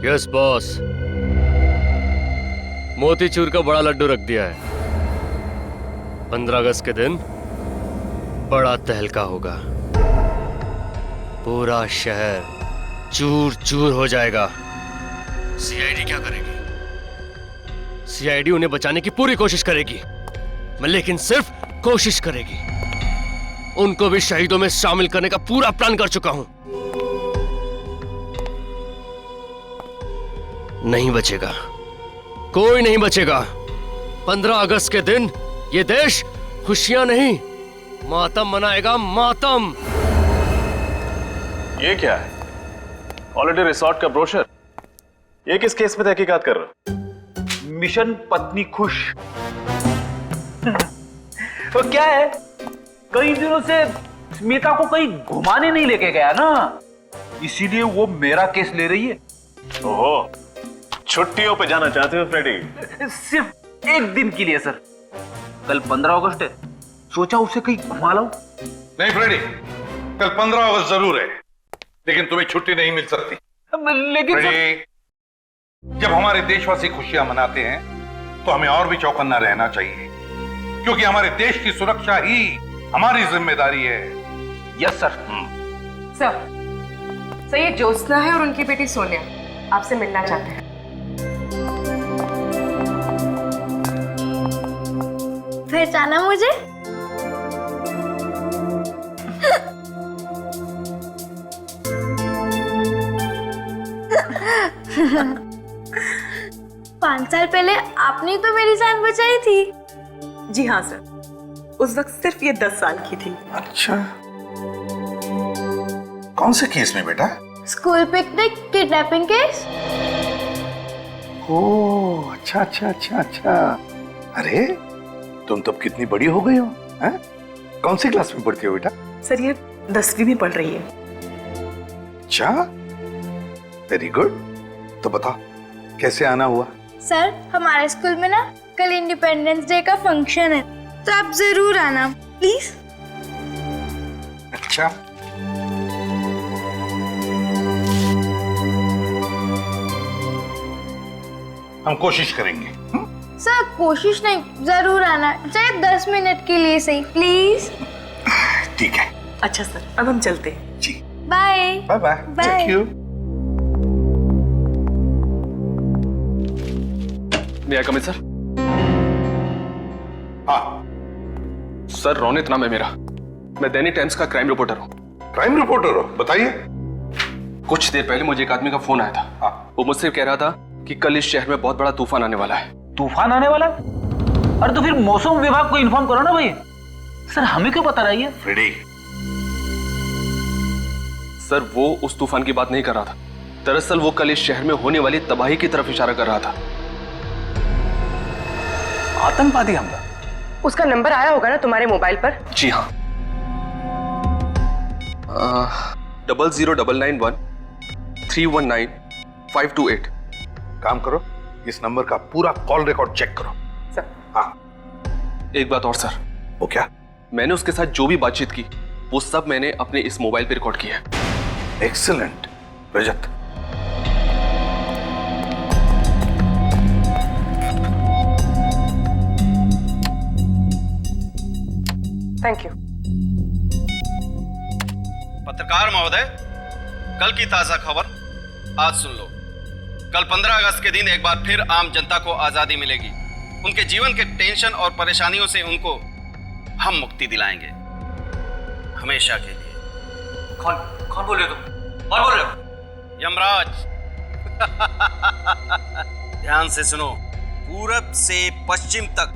Yes boss, motichoor का बड़ा लड्डू रख दिया है। 15 अगस्त के दिन बड़ा तहलका होगा, पूरा शहर चूर चूर हो जाएगा। सीआईडी क्या करेगी? सीआईडी उन्हें बचाने की पूरी कोशिश करेगी, लेकिन सिर्फ कोशिश करेगी। उनको भी शहीदों में शामिल करने का पूरा प्लान कर चुका हूं। नहीं बचेगा, कोई नहीं बचेगा। 15 अगस्त के दिन ये देश खुशियां नहीं, मातम मनाएगा, मातम। ये क्या है? हॉलिडे रिसोर्ट का ब्रोशर। ये किस केस में तहकीकात कर रहे हो? मिशन पत्नी खुश। तो क्या है, कई दिनों से स्मिता को कहीं घुमाने नहीं लेके गया ना, इसीलिए वो मेरा केस ले रही है। ओहो, छुट्टियों पे जाना चाहते हो फ्रेडी? सिर्फ एक दिन के लिए सर। कल 15 अगस्त है, सोचा उसे कहीं घुमा लाऊं। नहीं फ्रेडी, कल 15 अगस्त जरूर है, लेकिन तुम्हें छुट्टी नहीं मिल सकती। लेकिन फ्रेडी, जब हमारे देशवासी खुशियां मनाते हैं तो हमें और भी चौकन्ना रहना चाहिए, क्योंकि हमारे देश की सुरक्षा ही हमारी जिम्मेदारी है। Yes sir. सर ये ज्योत्सना है और उनकी बेटी सोनिया आपसे मिलना चाहते हैं। पहचाना मुझे? पांच साल पहले आपने तो मेरी जान बचाई थी। जी हाँ सर, उस वक्त सिर्फ ये 10 साल की थी। अच्छा, कौन से केस में बेटा? School picnic kidnapping case. Oh, अच्छा अच्छा अच्छा अच्छा। अरे तुम तब कितनी बड़ी हो गई हो, हैं? कौन सी क्लास में पढ़ती हो बेटा? सर ये 10वीं में पढ़ रही है। अच्छा, वेरी गुड। तो बताओ कैसे आना हुआ? सर हमारे स्कूल में ना कल इंडिपेंडेंस डे का फंक्शन है, तो आप जरूर आना प्लीज। अच्छा, हम कोशिश करेंगे। सर कोशिश नहीं, जरूर आना, चाहे 10 मिनट के लिए सही, प्लीज। ठीक है। अच्छा सर, अब हम चलते हैं। जी, bye bye bye. Bye. Thank you. मैं कमिंग सर? हाँ, सर रोनित नाम है मेरा, मैं दैनिक टाइम्स का क्राइम रिपोर्टर हूँ। क्राइम रिपोर्टर हो? बताइए। कुछ देर पहले मुझे एक आदमी का फोन आया था। हाँ। वो मुझसे कह रहा था कि कल इस शहर में बहुत बड़ा तूफान आने वाला है। तूफान आने वाला? अरे तो फिर मौसम विभाग को इन्फॉर्म करो ना भाई। सर हमें क्यों बता रही है? फ्रेडी, सर वो उस तूफान की बात नहीं कर रहा था, दरअसल वो कल इस शहर में होने वाली तबाही की तरफ इशारा कर रहा था। आतंकवादी हमला? उसका नंबर आया होगा ना तुम्हारे मोबाइल पर? जी हाँ, 00991319 528। काम करो, इस नंबर का पूरा कॉल रिकॉर्ड चेक करो। सर। हाँ। एक बात और सर, वो क्या? मैंने उसके साथ जो भी बातचीत की वो सब मैंने अपने इस मोबाइल पे रिकॉर्ड किया है। Excellent Rajat. Thank you. पत्रकार महोदय, कल की ताजा खबर आज सुन लो। कल 15 अगस्त के दिन एक बार फिर आम जनता को आजादी मिलेगी। उनके जीवन के टेंशन और परेशानियों से उनको हम मुक्ति दिलाएंगे, हमेशा के लिए। कौन बोल रहे हो तुम? कौन बोल रहे हो? यमराज। ध्यान से सुनो, पूरब से पश्चिम तक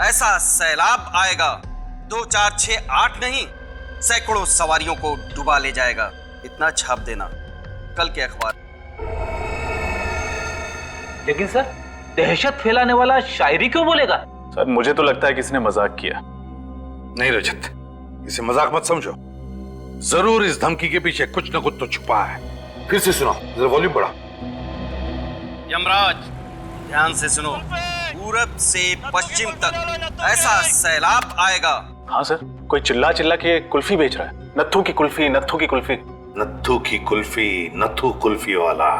ऐसा सैलाब आएगा, 2 4 6 8 नहीं, सैकड़ों सवारियों को डुबा ले जाएगा। इतना छाप देना कल के अखबार। लेकिन सर दहशत फैलाने वाला शायरी क्यों बोलेगा? सर मुझे तो लगता है किसी ने मजाक किया। नहीं रजत, इसे मजाक मत समझो, जरूर इस धमकी के पीछे कुछ न कुछ तो छुपा है। फिर से सुनो, जरा वॉल्यूम बढ़ा। यमराज, ध्यान से सुनो, पूरब से पश्चिम तक ऐसा सैलाब आएगा। हाँ सर, कोई चिल्ला चिल्ला के कुल्फी बेच रहा है। नत्थू की कुल्फी, नत्थू की कुल्फी। नत्थू की कुल्फी, नत्थू कुल्फी वाला।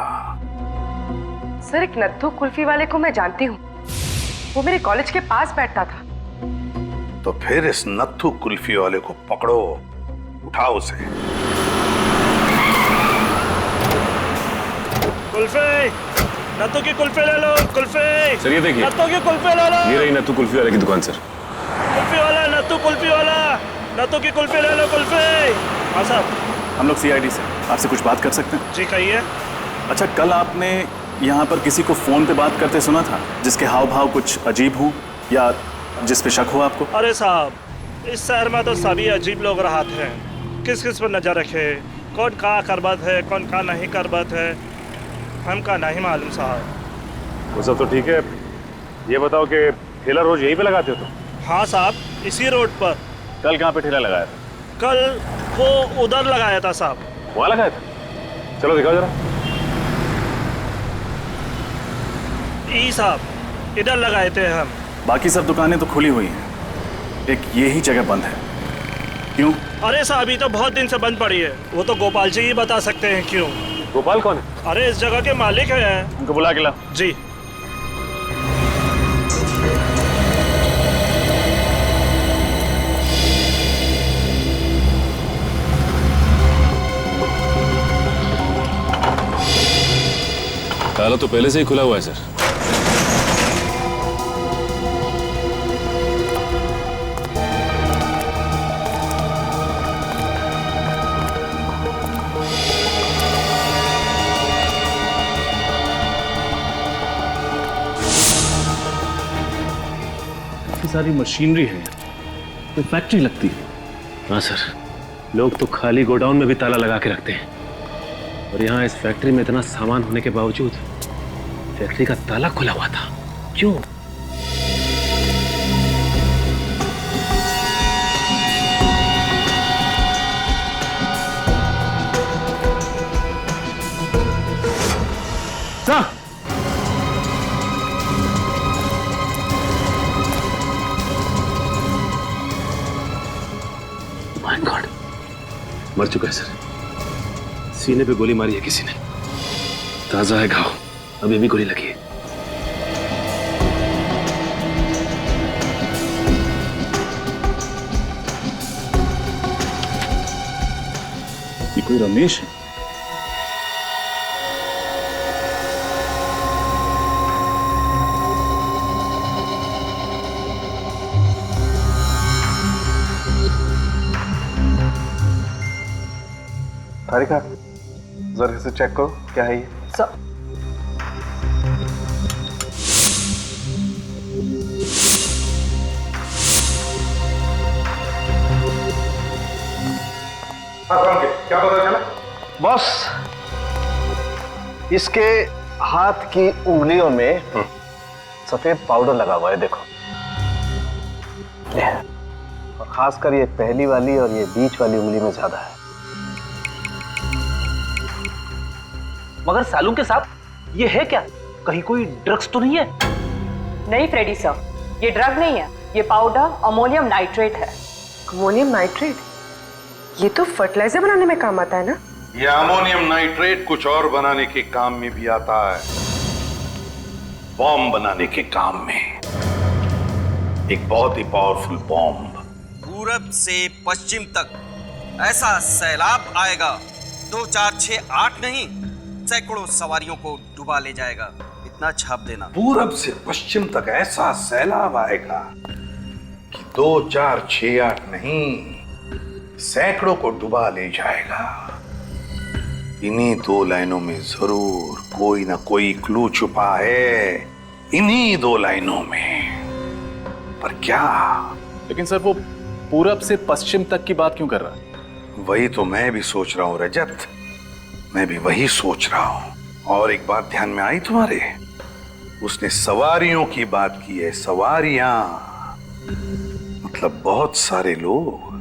सर, एक नत्थू कुल्फी वाले को मैं जानती हूँ, वो मेरे कॉलेज के पास बैठता था। तो फिर इस नत्थू कुल्फी वाले को पकड़ो, उठाओ उसे। कुल्फी, नत्थू की कुल्फी ले लो। कुल्फी सर ये देखिए, नत्थू की कुल्फी ले लो। ये रही नत्थू कुल्फी वाले की दुकान सर। कुल्फी वाला, नत्थू कुल्फी वाला, नत्थू की कुल्फी ले लो। कुल्फी। हाँ साहब। हम लोग सीआईडी से आपसे कुछ बात कर सकते हैं? जी कहिए। अच्छा, कल आपने यहाँ पर किसी को फोन पे बात करते सुना था जिसके हाव भाव कुछ अजीब हो या जिस पे शक हो आपको? अरे साहब, इस शहर में तो सभी अजीब लोग रहते हैं, किस किस पर नजर रखे, कौन का करबत है, कौन का नहीं करबत है, हमका नहीं मालूम साहब। वो सब तो ठीक है, ये बताओ कि ठेला रोज यहीं पे लगाते हो तुम? हाँ साहब, इसी रोड पर। कल कहाँ पे ठेला लगाया था? कल वो उधर लगाया था साहब। वहाँ लगाया था? चलो दिखाओ जरा। ई साहब, इधर लगाए थे हम। बाकी सब दुकानें तो खुली हुई हैं, एक ये ही जगह बंद है, क्यों? अरे साहब, ये तो बहुत दिन से बंद पड़ी है, वो तो गोपाल जी ही बता सकते हैं क्यों। गोपाल कौन है? अरे इस जगह के मालिक हैं। उनको बुला के ला। जी। ताला तो पहले से ही खुला हुआ है सर। सारी मशीनरी है, कोई फैक्ट्री लगती है। हाँ सर, लोग तो खाली गोडाउन में भी ताला लगा के रखते हैं, और यहाँ इस फैक्ट्री में इतना सामान होने के बावजूद फैक्ट्री का ताला खुला हुआ था। क्यों? माय गॉड, मर चुका है सर। सीने पे गोली मारी है किसी ने, ताजा है घाव, अभी भी गोली लगी है। ये कोई रमेश है? तारिका, जरा इसे चेक करो, क्या है ये? सर, क्या पता चला? बॉस, इसके हाथ की उंगलियों में सफेद पाउडर लगा हुआ है, देखो। और खासकर ये पहली वाली और ये बीच वाली उंगली में ज्यादा है। मगर सालू के साथ ये है क्या? कहीं कोई ड्रग्स तो नहीं है? नहीं फ्रेडी सर, ये ड्रग नहीं है, ये पाउडर अमोनियम नाइट्रेट है। Ammonium nitrate? ये तो फर्टिलाइजर बनाने में काम आता है ना? ये अमोनियम नाइट्रेट कुछ और बनाने के काम में भी आता है, बॉम्ब बनाने के काम में। एक बहुत ही पावरफुल बॉम्ब। पूरब से पश्चिम तक ऐसा सैलाब आएगा, 2 4 6 8 नहीं, सैकड़ों सवारियों को डुबा ले जाएगा। इतना छाप देना। पूरब से पश्चिम तक ऐसा सैलाब आएगा कि 2 4 6 8 नहीं, सैकड़ों को डुबा ले जाएगा। इन्हीं 2 लाइनों में जरूर कोई ना कोई क्लू छुपा है, इन्हीं 2 लाइनों में। पर क्या? लेकिन सर, वो पूरब से पश्चिम तक की बात क्यों कर रहा है? वही तो मैं भी सोच रहा हूं रजत, मैं भी वही सोच रहा हूं। और एक बात ध्यान में आई तुम्हारे, उसने सवारियों की बात की है। सवारियां मतलब बहुत सारे लोग,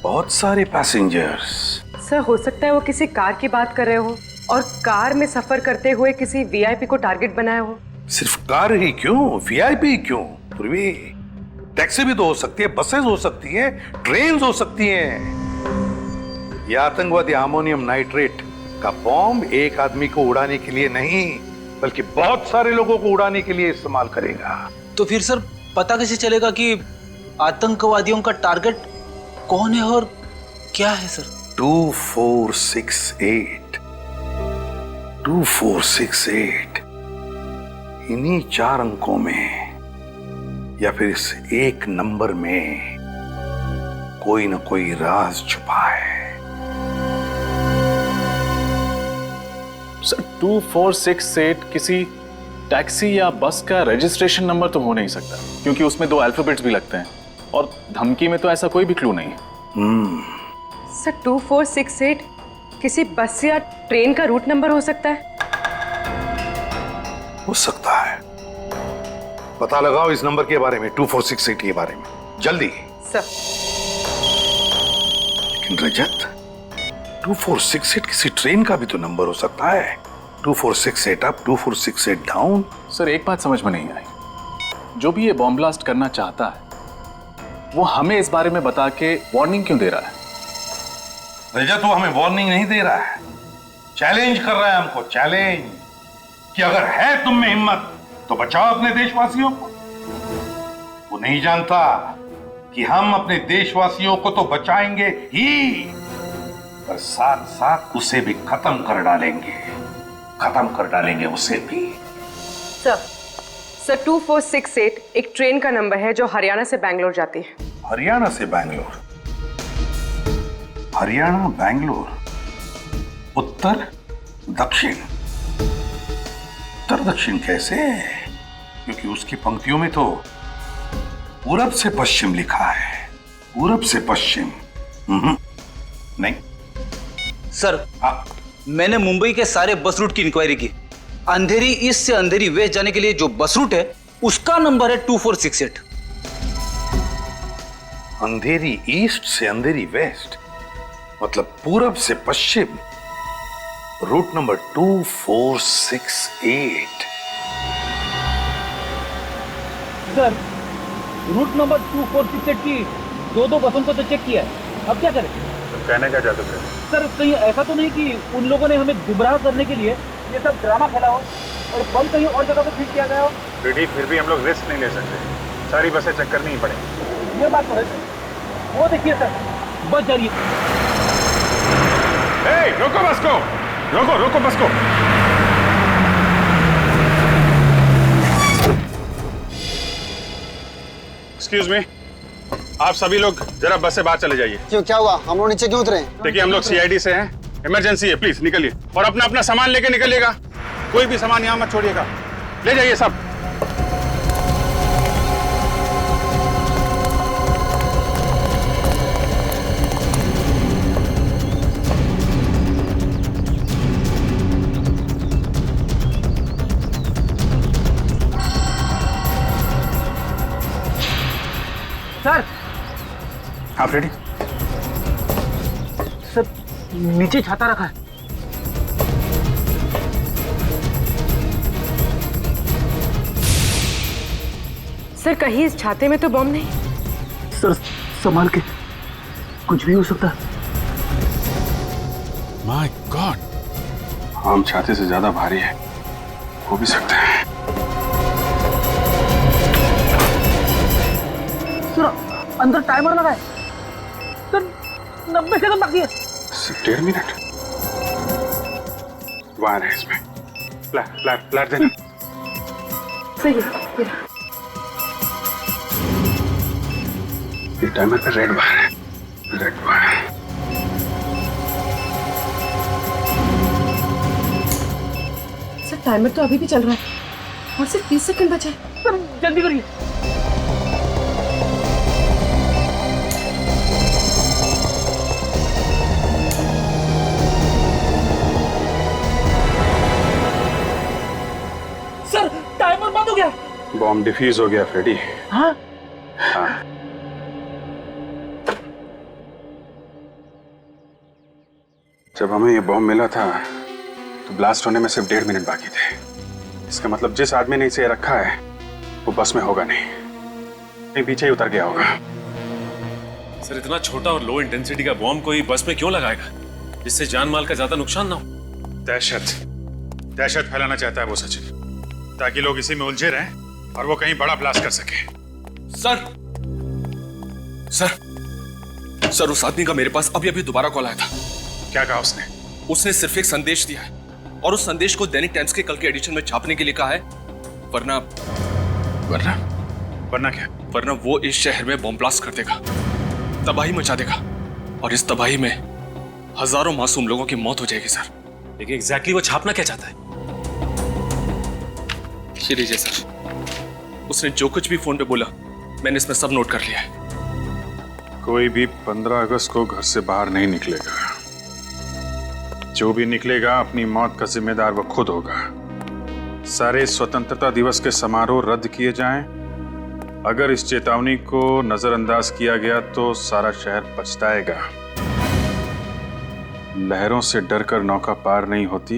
बहुत सारे पैसेंजर्स। सर, हो सकता है वो किसी कार की बात कर रहे हो और कार में सफर करते हुए किसी वीआईपी को टारगेट बनाया हो। सिर्फ कार ही क्यों, वीआईपी क्यों? पूर्वी, टैक्सी भी तो हो सकती है, बसेस हो सकती है, ट्रेन हो सकती हैं। ये आतंकवादी अमोनियम नाइट्रेट का बॉम्ब एक आदमी को उड़ाने के लिए नहीं, बल्कि बहुत सारे लोगों को उड़ाने के लिए इस्तेमाल करेगा। तो फिर सर पता कैसे चलेगा कि आतंकवादियों का टारगेट कौन है और क्या है सर? 2468 इन्हीं 4 अंकों में या फिर इस एक नंबर में कोई ना कोई राज छुपा है। सर 2468 किसी टैक्सी या बस का रजिस्ट्रेशन नंबर तो हो नहीं सकता, क्योंकि उसमें 2 अल्फाबेट्स भी लगते हैं और धमकी में तो ऐसा कोई भी क्लू नहीं है। सर 2468 किसी बस या ट्रेन का रूट नंबर हो सकता है? हो सकता है। पता लगाओ इस नंबर के बारे में, 2468 के बारे में, जल्दी। सर लेकिन रजत, 2468 किसी ट्रेन का भी तो नंबर हो सकता है। 2468 अप, 2468 डाउन। सर एक बात समझ में नहीं आई, जो भी ये बॉम्ब ब्लास्ट करना चाहता है वो हमें इस बारे में बता के वार्निंग क्यों दे रहा है? रजत वो हमें वार्निंग नहीं दे रहा है, चैलेंज कर रहा है हमको, चैलेंज कि अगर है तुम में हिम्मत तो बचाओ अपने देशवासियों को। वो नहीं जानता कि हम अपने देशवासियों को तो बचाएंगे ही, पर साथ साथ उसे भी खत्म कर डालेंगे उसे भी। सर 2468 एक ट्रेन का नंबर है जो हरियाणा से बैंगलोर जाती है। हरियाणा से बैंगलोर? हरियाणा बैंगलोर, उत्तर दक्षिण। उत्तर दक्षिण कैसे? क्योंकि उसकी पंक्तियों में तो पूरब से पश्चिम लिखा है। पूरब से पश्चिम नहीं सर। मैंने मुंबई के सारे बस रूट की इंक्वायरी की। अंधेरी ईस्ट से अंधेरी वेस्ट जाने के लिए जो बस रूट है उसका नंबर है 2468। अंधेरी ईस्ट से अंधेरी वेस्ट मतलब पूरब से पश्चिम, रूट नंबर 2468। सर रूट नंबर 2468 की 2 बसों को तो चेक किया है, अब क्या करें? कहने का चाहते थे सर कहीं ऐसा तो नहीं कि उन लोगों ने हमें गुमराह करने के लिए ये सब ड्रामा खेला हो और बम कहीं और जगह पे फिट किया गया हो? फिर भी हम लोग रिस्क नहीं ले सकते, सारी बसें चेक करनी ही पड़ेगी। ये बात तो है। वो देखिए सर, बस जा रही है। रोको बस को, रोको बस को। एक्सक्यूज मी, आप सभी लोग जरा बस से बाहर चले जाइए। क्यों, क्या हुआ? हम लोग नीचे क्यों उतरे? देखिए हम लोग सीआईडी से हैं, इमरजेंसी है, प्लीज निकलिए और अपना सामान लेके निकलिएगा। कोई भी सामान यहाँ मत छोड़िएगा, ले जाइए सब। सर आप रेडी? सर नीचे छाता रखा है। सर कहीं इस छाते में तो बम नहीं? सर संभाल के, कुछ भी हो सकता है। माय गॉड, आम छाते से ज्यादा भारी है, हो भी सकता है। सर अंदर टाइमर लगा है। सर 90 सेकंड बाकी है। सिर्फ 1.5 मिनट। वायर है इसमें, फ्लैट देना। सही है। ये टाइमर पे रेड वायर है, रेड वायर। सर टाइमर तो अभी भी चल रहा है और सिर्फ 30 सेकंड बचे। सर जल्दी करिए। सर टाइमर बंद हो गया। बॉम्ब डिफ्यूज हो गया फ्रेडी। हाँ? हाँ। जब हमें ये बॉम्ब मिला था तो ब्लास्ट होने में सिर्फ 1.5 मिनट बाकी थे। इसका मतलब जिस आदमी ने इसे रखा है वो बस में होगा नहीं, कहीं पीछे ही उतर गया होगा। सर इतना छोटा और लो इंटेंसिटी का बॉम्ब कोई बस में क्यों लगाएगा जिससे जान माल का ज्यादा नुकसान ना हो? दहशत फैलाना चाहता है वो सचिन, ताकि लोग इसी में उलझे रहें और वो कहीं बड़ा ब्लास्ट कर सके। सर उस आदमी का मेरे पास अभी अभी दोबारा कॉल आया था। क्या कहा उसने? उसने सिर्फ एक संदेश दिया है और उस संदेश को दैनिक टाइम्स के कल के एडिशन में छापने के लिए कहा है, वरना क्या? वरना वो इस शहर में बॉम्ब ब्लास्ट कर देगा, तबाही मचा देगा और इस तबाही में हजारों मासूम लोगों की मौत हो जाएगी सर। लेकिन एग्जैक्टली वो छापना क्या चाहता है? ये लीजिए सर, उसने जो कुछ भी फोन पे बोला मैंने इसमें सब नोट कर लिया है। कोई भी 15 अगस्त को घर से बाहर नहीं निकलेगा। जो भी निकलेगा अपनी मौत का जिम्मेदार वो खुद होगा। सारे स्वतंत्रता दिवस के समारोह रद्द किए जाएं। अगर इस चेतावनी को नजरअंदाज किया गया तो सारा शहर पछताएगा। लहरों से डरकर नौका पार नहीं होती,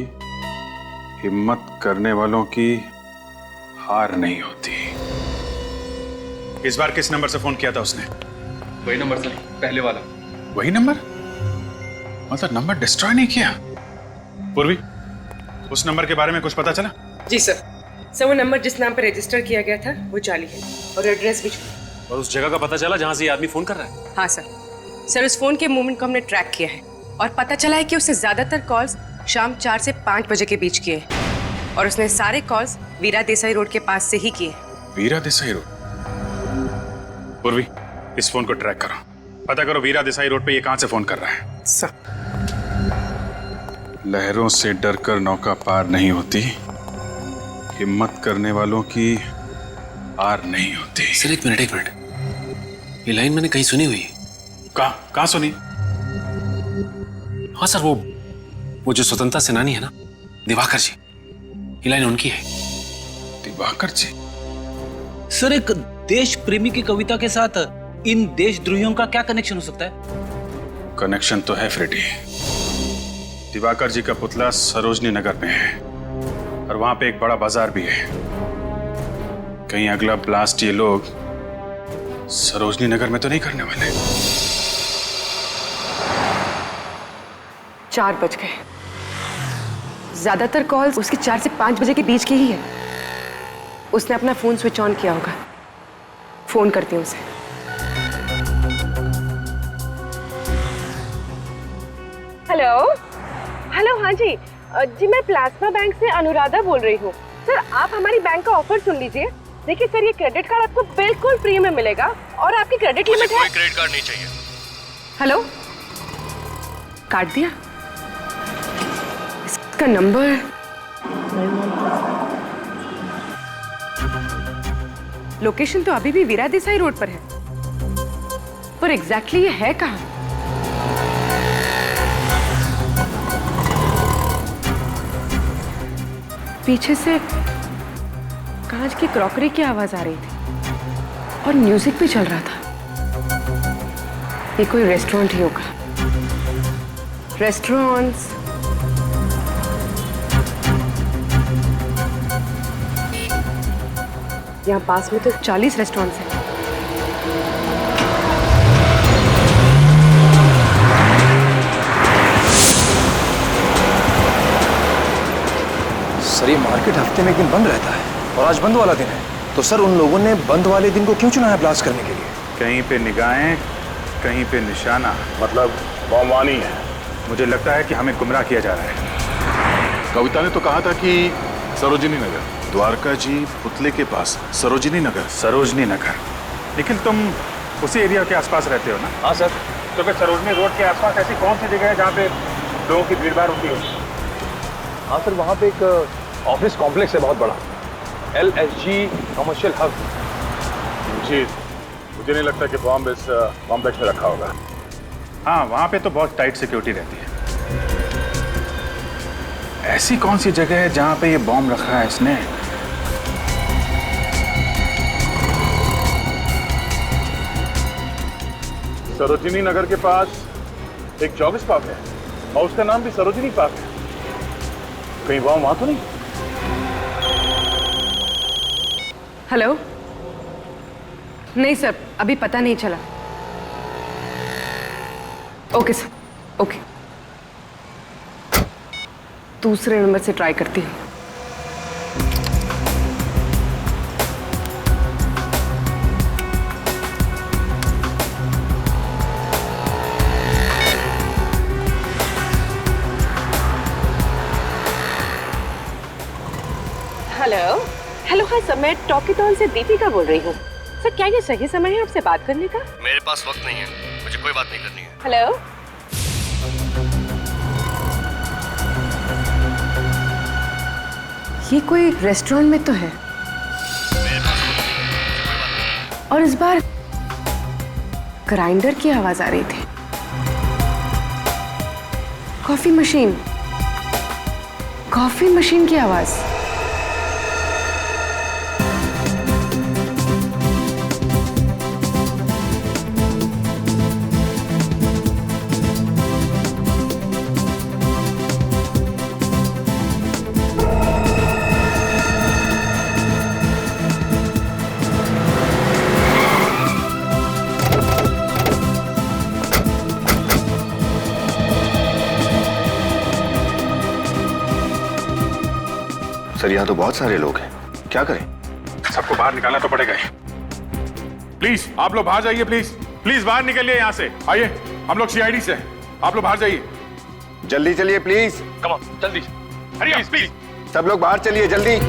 हिम्मत करने वालों की हार नहीं होती। इस बार किस नंबर से फोन किया था उसने? वही नंबर सर, पहले वाला। वही नंबर? मतलब नंबर डिस्ट्रॉय नहीं किया? पूर्वी, उस नंबर के बारे में कुछ पता चला? जी सर, वो नंबर जिस नाम पर रजिस्टर किया गया था वो जाली है और एड्रेस भी। और उस जगह का पता चला जहां से ये आदमी फोन कर रहा है? हाँ सर, उस फोन के मूवमेंट को हमने ट्रैक किया है और पता चला है कि उसने ज्यादातर कॉल्स शाम 4 से 5 बजे के बीच किए और उसने सारे कॉल्स वीरा देसाई रोड के पास से ही किए। वीरा देसाई रोड? पूर्वी, इस फोन को ट्रैक करो, पता करो वीरा देसाई रोड पे ये कहां से फोन कर रहा है। सर, लहरों से डरकर नौका पार नहीं होती, हिम्मत करने वालों की हार नहीं होती। सर एक मिनट, ये लाइन मैंने कहीं सुनी हुई है। कहां सुनी? हाँ सर, वो जो स्वतंत्रता सेनानी है ना, दिवाकर जी, ये लाइन उनकी है। दिवाकर जी? सर, एक देश प्रेमी की कविता के साथ इन देशद्रोहियों का क्या कनेक्शन हो सकता है? कनेक्शन तो है फ्रेडी। दिवाकर जी का पुतला सरोजनी नगर में है और वहां पे एक बड़ा बाजार भी है। कहीं अगला ब्लास्ट ये लोग सरोजनी नगर में तो नहीं करने वाले? 4 बज गए। ज्यादातर कॉल्स उसकी 4 से 5 बजे के बीच की ही है। उसने अपना फोन स्विच ऑन किया होगा। फोन करती हूँ उसे। हेलो, हाँ जी, मैं प्लाज्मा बैंक से अनुराधा बोल रही हूँ। सर, आप हमारी बैंक का ऑफर सुन लीजिए। देखिए सर, ये क्रेडिट कार्ड आपको बिल्कुल फ्री में मिलेगा और आपकी क्रेडिट लिमिट है। कोई क्रेडिट कार्ड नहीं चाहिए। हेलो, काट दिया? इसका नंबर लोकेशन तो अभी भी वीरा देसाई रोड पर है, पर एग्जैक्टली ये है कहाँ? पीछे से कांच की क्रॉकरी की आवाज आ रही थी और म्यूजिक भी चल रहा था। ये कोई रेस्टोरेंट ही होगा। रेस्टोरेंट्स, यहाँ पास में तो 40 रेस्टोरेंट्स हैं। सर, ये मार्केट हफ्ते में एक दिन बंद रहता है और आज बंद वाला दिन है, तो सर उन लोगों ने बंद वाले दिन को क्यों चुना है ब्लास्ट करने के लिए? कहीं पे निगाहें, कहीं पे निशाना, मतलब बमवानी है। मुझे लगता है कि हमें गुमराह किया जा रहा है। कविता ने तो कहा था कि सरोजिनी नगर, द्वारका जी पुतले के पास सरोजिनी नगर। सरोजनी नगर? लेकिन तुम उसी एरिया के आसपास रहते हो ना? हाँ सर। तो फिर सरोजनी रोड के आसपास ऐसी कौन सी जगह है जहाँ पे लोगों की भीड़ भाड़ होती है? हाँ सर, वहाँ पे एक ऑफिस कॉम्प्लेक्स है बहुत बड़ा, LSG कमर्शियल हब। जी, मुझे नहीं लगता कि बॉम्ब इस कॉम्प्लेक्स में रखा होगा। हाँ, वहाँ पे तो बहुत टाइट सिक्योरिटी रहती है। ऐसी कौन सी जगह है जहाँ पे ये बॉम्ब रखा है इसने? सरोजिनी नगर के पास एक जॉगिस पार्क है और उसका नाम भी सरोजिनी पार्क है। कहीं बॉम्ब वहां तो नहीं? हेलो, नहीं सर, अभी पता नहीं चला। Okay sir, okay. दूसरे नंबर से ट्राई करती हूँ। हेलो हेलो, हाँ सर, मैं टॉकीटॉन से दीपिका बोल रही हूँ। सर क्या ये सही समय है आपसे बात करने का? मेरे पास वक्त नहीं है, मुझे कोई बात नहीं करनी है। हेलो, ये कोई रेस्टोरेंट में तो है, और इस बार ग्राइंडर की आवाज आ रही थी। कॉफी मशीन की आवाज। सर यहाँ तो बहुत सारे लोग हैं, क्या करें? सबको बाहर निकालना तो पड़ेगा ही। प्लीज आप लोग बाहर जाइए, प्लीज प्लीज बाहर निकलिए यहाँ से। आइए, हम लोग सीआईडी से हैं, आप लोग बाहर जाइए। जल्दी चलिए प्लीज। कम ऑन, जल्दी। प्लीज प्लीज सब लोग बाहर चलिए जल्दी।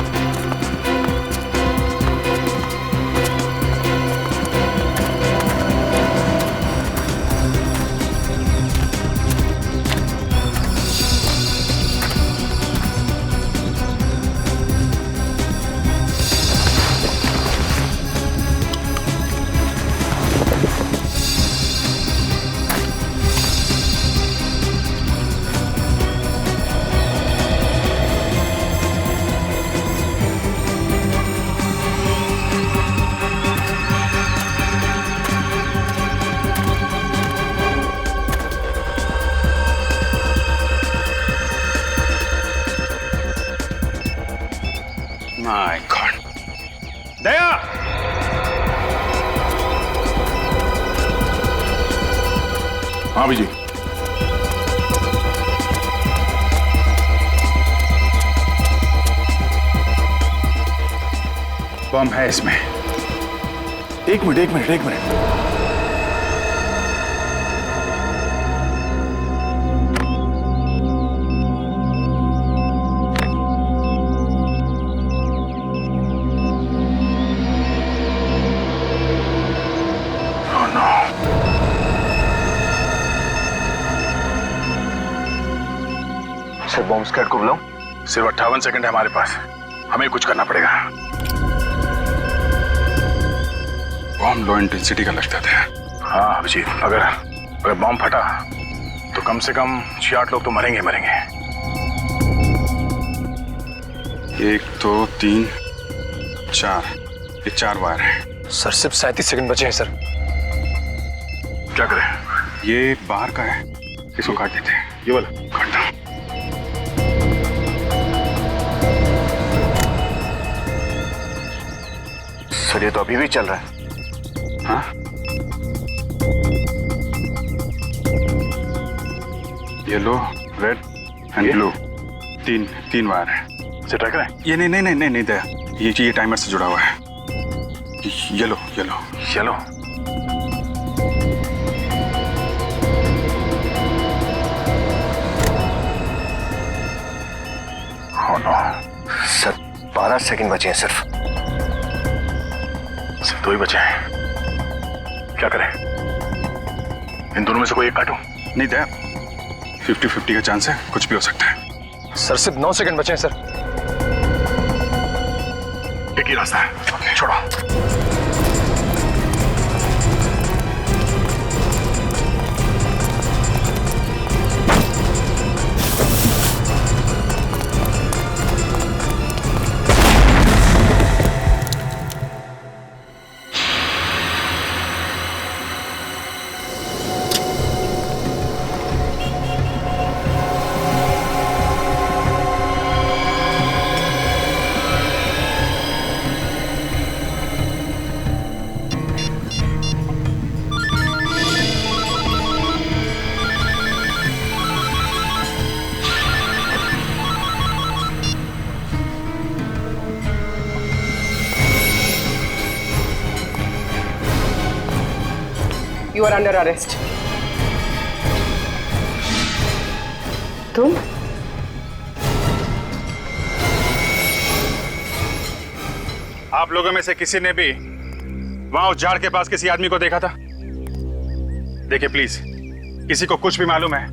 My God. दया, हाँ विजय, बम है इसमें। एक मिनट। सर बॉम्ब स्क्वाड को बुलाऊं? सिर्फ 58 सेकंड है हमारे पास, हमें कुछ करना पड़ेगा। बॉम्ब लो इंटेंसिटी का लगता था। हाँ अभिजीत, अगर बॉम्ब फटा तो कम से कम 6-8 लोग तो मरेंगे। 1 2 3 4, ये 4 वायर है। सर सिर्फ 37 सेकंड बचे हैं सर। क्या करें? ये बाहर का है, इसको काट देते हैं। ये वाला काट दो। सर ये तो अभी भी चल रहा है। हाँ? येलो, रेड एंड ब्लू, तीन वायर है। से ट्राई करें? ये नहीं दया, ये टाइमर से जुड़ा हुआ है। Yellow. Oh no. Sir 12 second बचे हैं सिर्फ। 2 ही बचे हैं, क्या करें? इन दोनों में से कोई एक काटूं? नहीं दया, 50-50 का चांस है, कुछ भी हो सकता है। सर सिर्फ 9 सेकंड बचे हैं सर। एक ही रास्ता है, छोड़ो। You are under arrest. तुम? आप लोगों में से किसी ने भी वहां उस झाड़ के पास किसी आदमी को देखा था? देखिए प्लीज, किसी को कुछ भी मालूम है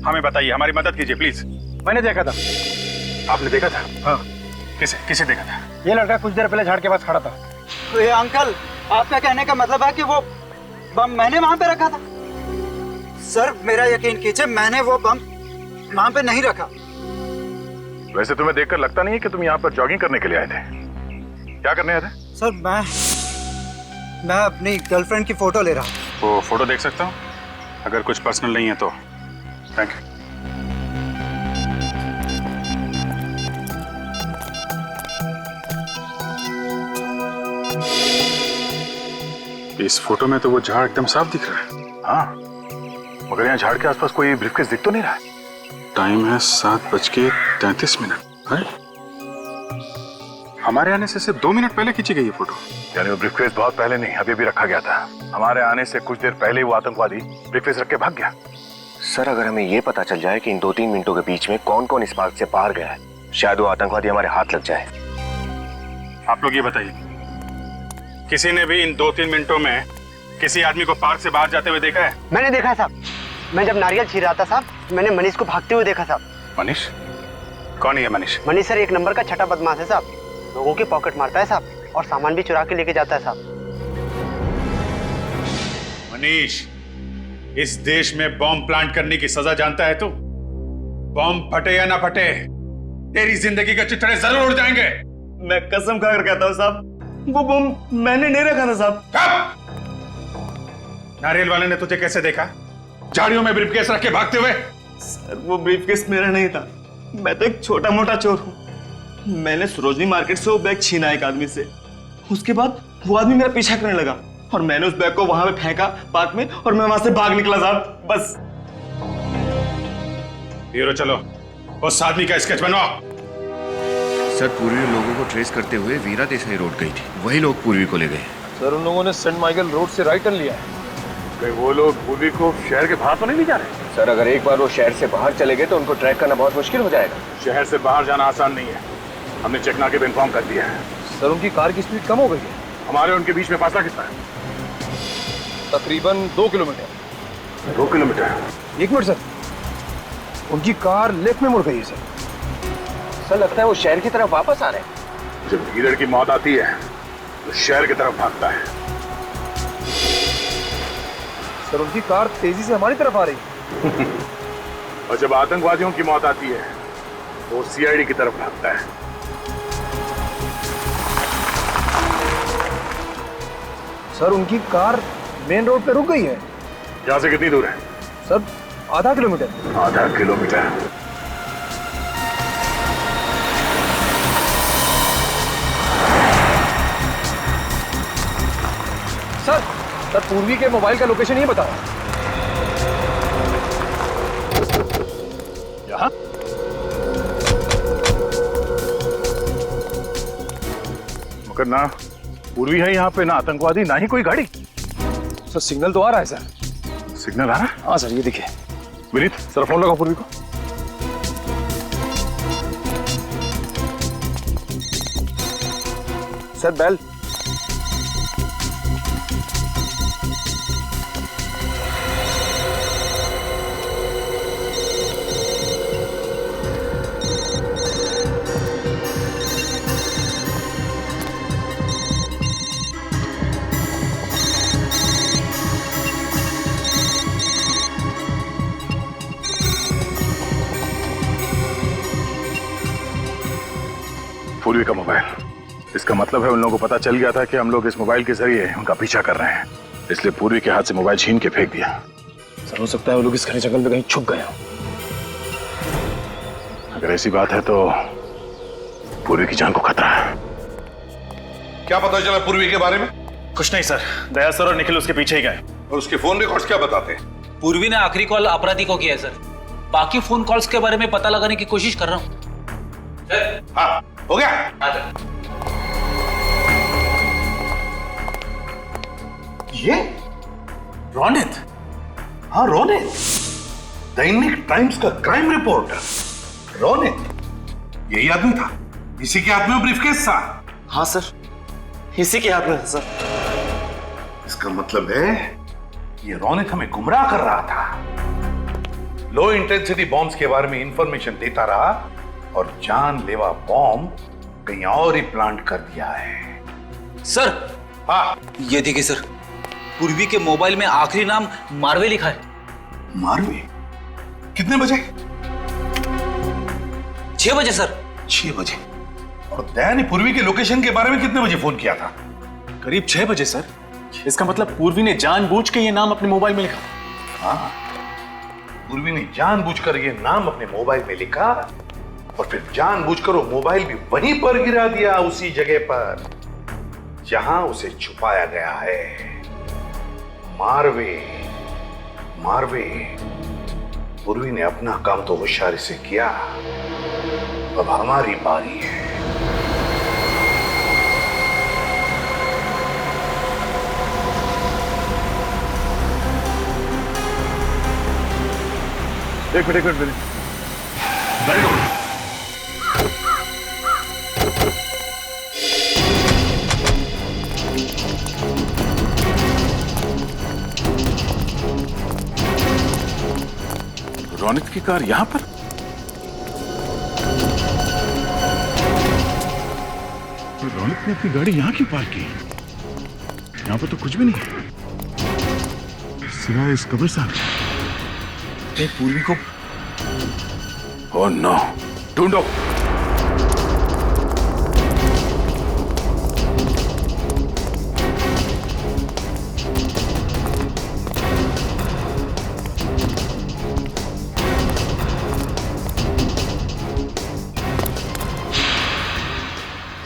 हमें बताइए, हमारी मदद कीजिए प्लीज। मैंने देखा था। आपने देखा था? हाँ। किसे देखा था? ये लड़का कुछ देर पहले झाड़ के पास खड़ा था। तो ये अंकल, आपका कहने का मतलब है कि वो बम मैंने वहां पे रखा था? सर मेरा यकीन कीजिए, मैंने वो बम वहां पे नहीं रखा। वैसे तुम्हें देखकर लगता नहीं है कि तुम यहाँ पर जॉगिंग करने के लिए आए थे। क्या करने आए थे? सर मैं अपनी गर्लफ्रेंड की फोटो ले रहा हूँ। वो फोटो देख सकता हूँ? अगर कुछ पर्सनल नहीं है तो थैंक यू। इस फोटो में तो वो झाड़ एकदम साफ दिख रहा है। हाँ, मगर यहाँ झाड़ के आसपास कोई ब्रीफकेस दिख तो नहीं रहा है। टाइम है 7:33। हमारे आने से सिर्फ 2 मिनट पहले खींची गई ये फोटो। यानी वो ब्रीफकेस बहुत पहले नहीं, अभी भी रखा गया था। हमारे आने से कुछ देर पहले वो आतंकवादी ब्रीफकेस रख के भाग गया। सर, अगर हमें ये पता चल जाए कि इन 2-3 मिनटों के बीच में कौन कौन इस पार्क से बाहर गया है, शायद वो आतंकवादी हमारे हाथ लग जाए। आप लोग ये बताइए, किसी ने भी इन 2-3 मिनटों में किसी आदमी को पार्क से बाहर जाते हुए देखा है? मैंने देखा है साहब। मैं जब नारियल छील रहा था साहब, मैंने मनीष को भागते हुए देखा साहब। मनीष? कौन है ये मनीष? मनीष सर 1 नंबर का छठा बदमाश है साहब। लोगों के पॉकेट मारता है साहब, और सामान भी चुरा के लेके जाता है साहब। मनीष, इस देश में बॉम्ब प्लांट करने की सजा जानता है तू? बॉम्ब फटे या ना फटे, तेरी जिंदगी के चिथड़े जरूर उड़ जाएंगे। मैं कसम खाकर कहता हूँ साहब, वो बम मैंने नहीं रखा था साहब। नारियल वाले ने तुझे कैसे देखा झाड़ियों में ब्रीफकेस रख के भागते हुए? सर, वो ब्रीफकेस मेरा नहीं था। मैं तो एक छोटा मोटा चोर हूँ। मैंने सरोजनी मार्केट से वो बैग छीना एक आदमी से। उसके बाद वो आदमी मेरा पीछा करने लगा और मैंने उस बैग को वहां पे फेंका पार्क में, और मैं वहां से भाग निकला साहब, बस। हीरो, चलो उस आदमी का स्केच बनवाओ। सर, पूर्वी लोगों को ट्रेस करते हुए वीरा देसाई रोड गई थी, वही लोग पूर्वी को ले गए। सर, उन लोगों ने सेंट माइकल रोड से राइट टर्न लिया है। कहीं वो लोग पूर्वी को शहर के बाहर तो नहीं ले जा रहे? सर, अगर एक बार वो शहर से बाहर चले गए तो उनको ट्रैक करना बहुत मुश्किल हो जाएगा। शहर से बाहर जाना आसान नहीं है। हमने चेकनाके पे इन्फॉर्म कर दिया है। सर, उनकी कार की स्पीड कम हो गई है। हमारे उनके बीच में फासला कितना है? तकरीबन 2 किलोमीटर। 2 किलोमीटर? 1 मिनट सर, उनकी कार लेफ्ट में मुड़ गई है सर। सर, लगता है वो शहर की तरफ वापस आ रहे हैं। जब हीरर की मौत आती है तो शहर की तरफ भागता है। सर, उनकी कार तेजी से हमारी तरफ आ रही है। और जब आतंकवादियों की मौत आती है तो वो सीआईडी की तरफ भागता है। सर, उनकी कार मेन रोड पे रुक गई है। यहाँ से कितनी दूर है? सर, आधा किलोमीटर। आधा किलोमीटर? सर, पूर्वी के मोबाइल का लोकेशन ये बताओ। यहाँ? मगर ना पूर्वी है यहाँ पे, ना आतंकवादी, ना ही कोई गाड़ी। सर, सिग्नल तो आ रहा है सर। सिग्नल आ रहा है? हाँ सर, ये देखिए। विनीत, सर फोन लगाओ पूर्वी को। Sir, bell. पूर्वी का मोबाइल। इसका मतलब है उन लोगों को पता चल गया था कि हम लोग इस मोबाइल के जरिए उनका पीछा कर रहे हैं, इसलिए पूर्वी के हाथ से मोबाइल छीन के फेंक दिया। सर, हो सकता है वो लोग इस घने जंगल में कहीं छुप गए हों। अगर ऐसी बात है तो पूर्वी की जान को खतरा है। क्या पता चला पूर्वी के बारे में? कुछ नहीं सर, दया सर और निखिल उसके पीछे ही गए। और उसके फोन रिकॉर्ड्स क्या बताते हैं? पूर्वी ने आखिरी कॉल अपराधी को किया है सर। बाकी फोन कॉल्स के बारे में पता लगाने की कोशिश कर रहा हूँ। हाँ, हो गया। रोनित? हाँ रोनित, दैनिक टाइम्स का क्राइम रिपोर्टर रोनित, यही आदमी था, इसी के हाथ में ब्रीफकेस था। हाँ सर, इसी के हाथ में था सर। इसका मतलब है ये रोनित हमें गुमराह कर रहा था, लो इंटेंसिटी बॉम्ब्स के बारे में इंफॉर्मेशन देता रहा और जानलेवा बॉम्ब कहीं और ही प्लांट कर दिया है। सर, हाँ ये देखिए सर, पूर्वी के मोबाइल में आखिरी नाम मारवे लिखा है। मारवे? कितने बजे? 6 बजे सर। 6 बजे? और दया ने पूर्वी के लोकेशन के बारे में कितने बजे फोन किया था? करीब 6 बजे सर। इसका मतलब पूर्वी ने जानबूझ के ये नाम अपने मोबाइल में लिखा। हाँ, पूर्वी ने जानबूझकर ये नाम अपने मोबाइल में लिखा और फिर जानबूझकर वो मोबाइल भी वहीं पर गिरा दिया, उसी जगह पर जहां उसे छुपाया गया है। मारवे, मारवे। पूर्वी ने अपना काम तो होशियारी से किया, अब हमारी बारी है। एक मिनट वेरी गुड। रोनित की कार यहां पर? रोनित ने अपनी गाड़ी यहां क्यों पार्क की? यहां पर तो कुछ भी नहीं है सिवाय इस कब्रिस्तान। पूर्वी को ओह नो, ढूंढो।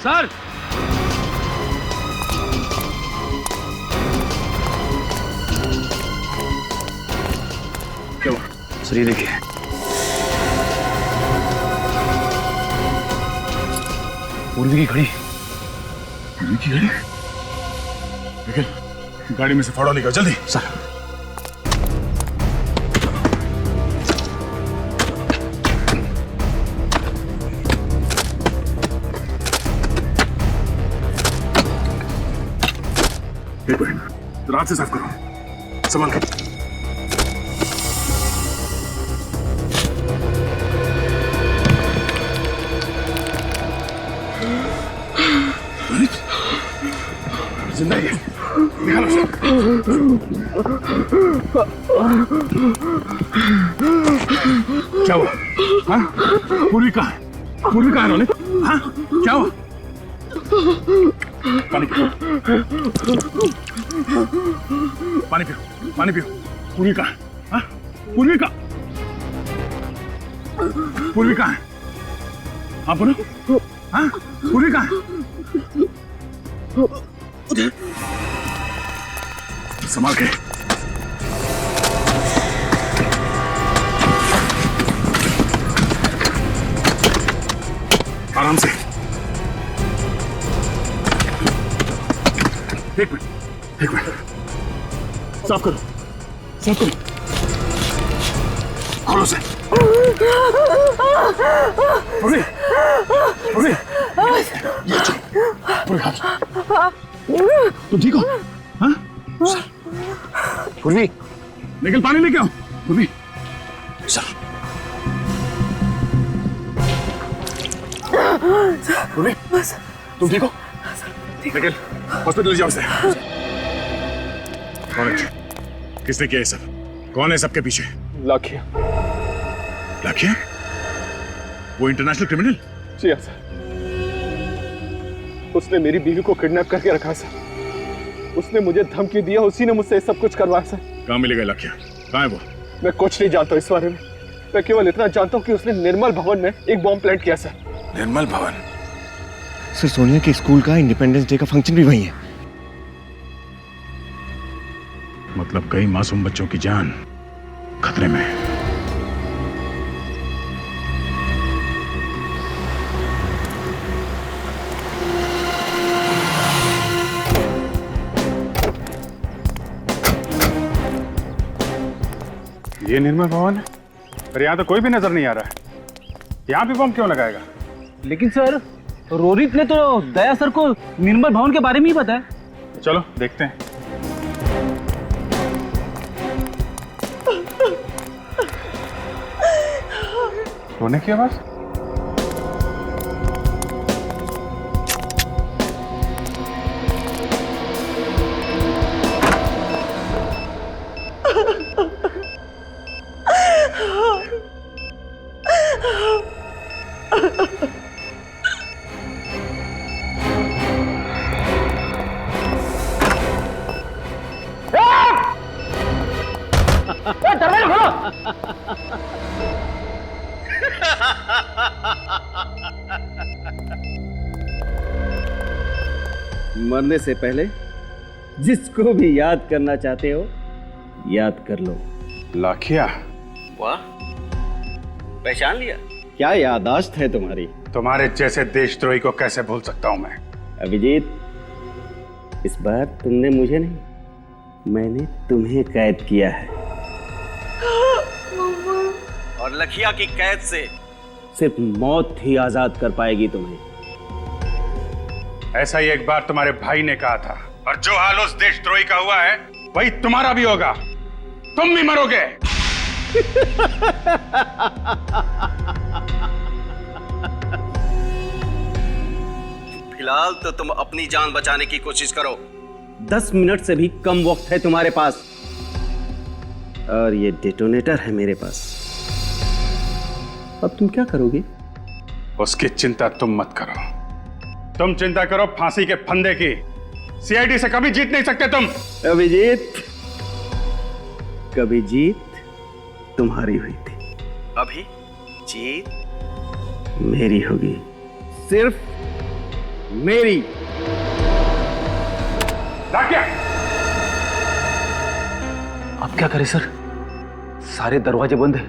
सर, सर ये देखिए, पूर्वी की घड़ी। पूर्वी की घड़ी? लेकिन गाड़ी में से फाड़ा निकाल जल्दी। सर एक मिनट, रात से साफ करो, संभाल कर। जिंदा ही है, निकालो उसे। क्या हुआ? हाँ? पूर्वी कहाँ है? पूर्वी कहाँ है रोनित? हाँ? क्या हुआ? पानी पियो, पानी पियो, पानी पियो। पूर्वी कहाँ है? हाँ? पूर्वी कहाँ? पूर्वी कहाँ है? हाँ बोलो, हाँ? पूर्वी कहाँ है? उधर। संभाल के। आराम से। एक मिनट, एक मिनट। साफ करो, साफ करो। खोलो से। पूरी, पूरी। ये पूरी हाथ। तुम ठीक हो? हाँ? पूर्वी, निकल पानी लेके आओ। पूर्वी, सर। पूर्वी, तुम ठीक हो? निकल, हॉस्पिटल ले जाओ उसे। कौन है? किसने किया ये सब? कौन है सबके पीछे? लाखिया। लाखिया? वो इंटरनेशनल क्रिमिनल? जी हाँ सर, उसने मेरी बीवी को किडनैप करके रखा सर। उसने मुझे धमकी दिया, उसी ने मुझसे सब कुछ करवाया सर। कहाँ मिलेगा लाखिया? कहाँ है वो? मैं कुछ नहीं जानता इस बारे में। मैं केवल इतना जानता हूँ कि उसने निर्मल भवन में एक बॉम्ब प्लांट किया सर। निर्मल भवन? सर, सोनिया के स्कूल का इंडिपेंडेंस डे का फंक्शन भी वही है। मतलब कई मासूम बच्चों की जान खतरे में है। ये निर्मल भवन है, पर यहाँ तो कोई भी नजर नहीं आ रहा है। यहाँ भी बम क्यों लगाएगा? लेकिन सर, रोहित ने तो दया सर को निर्मल भवन के बारे में ही बताया। चलो देखते हैं। रोने की आवाज? दरवाजा खोलो। मरने से पहले जिसको भी याद करना चाहते हो याद कर लो। लाखिया, वाह, पहचान लिया? क्या याददाश्त है तुम्हारी। तुम्हारे जैसे देशद्रोही को कैसे भूल सकता हूं मैं। अभिजीत, इस बार तुमने मुझे नहीं, मैंने तुम्हें कैद किया है। और लखिया की कैद से सिर्फ मौत ही आजाद कर पाएगी तुम्हें। ऐसा ही एक बार तुम्हारे भाई ने कहा था, और जो हाल उस देशद्रोही का हुआ है वही तुम्हारा भी होगा। तुम भी मरोगे। फिलहाल तो तुम अपनी जान बचाने की कोशिश करो। 10 मिनट से भी कम वक्त है तुम्हारे पास, और ये डेटोनेटर है मेरे पास। अब तुम क्या करोगे? उसकी चिंता तुम मत करो। तुम चिंता करो फांसी के फंदे की। सीआईडी से कभी जीत नहीं सकते तुम। अभिजीत, कभी जीत तुम्हारी हुई थी, अभी जीत मेरी होगी, सिर्फ मेरी। अब क्या करें सर? सारे दरवाजे बंद है,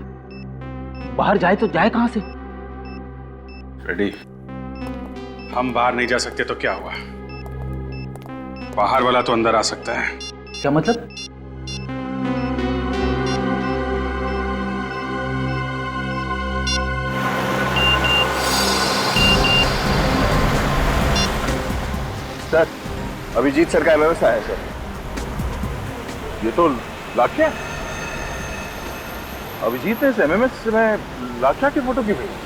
बाहर जाए तो जाए कहां से? रेडी, हम बाहर नहीं जा सकते तो क्या हुआ? बाहर वाला तो अंदर आ सकता है। क्या मतलब? सर, अभिजीत सर का एमएमएस आया सर। ये तो लाखिया। अभिजीत ने इस एमएमएस में लाखिया की फोटो क्यों भेजी?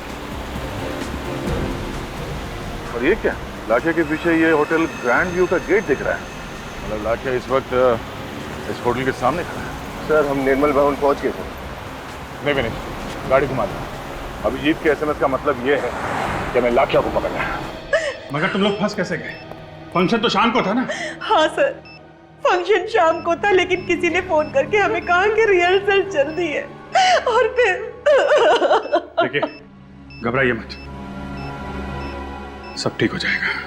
और ये क्या? लाखिया के पीछे ये होटल ग्रैंड व्यू का गेट दिख रहा है। मतलब लाखिया इस वक्त इस होटल के सामने खड़ा है। सर, हम निर्मल भवन पहुंच गए थे। नहीं, गाड़ी घुमा दो। अभिजीत के एसएमएस का मतलब ये है कि हमें लाखिया को पकड़ना है। मगर तुम लोग फंस कैसे गए? फंक्शन तो शाम को था ना? हाँ सर, फंक्शन शाम को था, लेकिन किसी ने फोन करके हमें कहा कि रिहर्सल चल रही है, और फिर देखिए, घबराइए मत, सब ठीक हो जाएगा।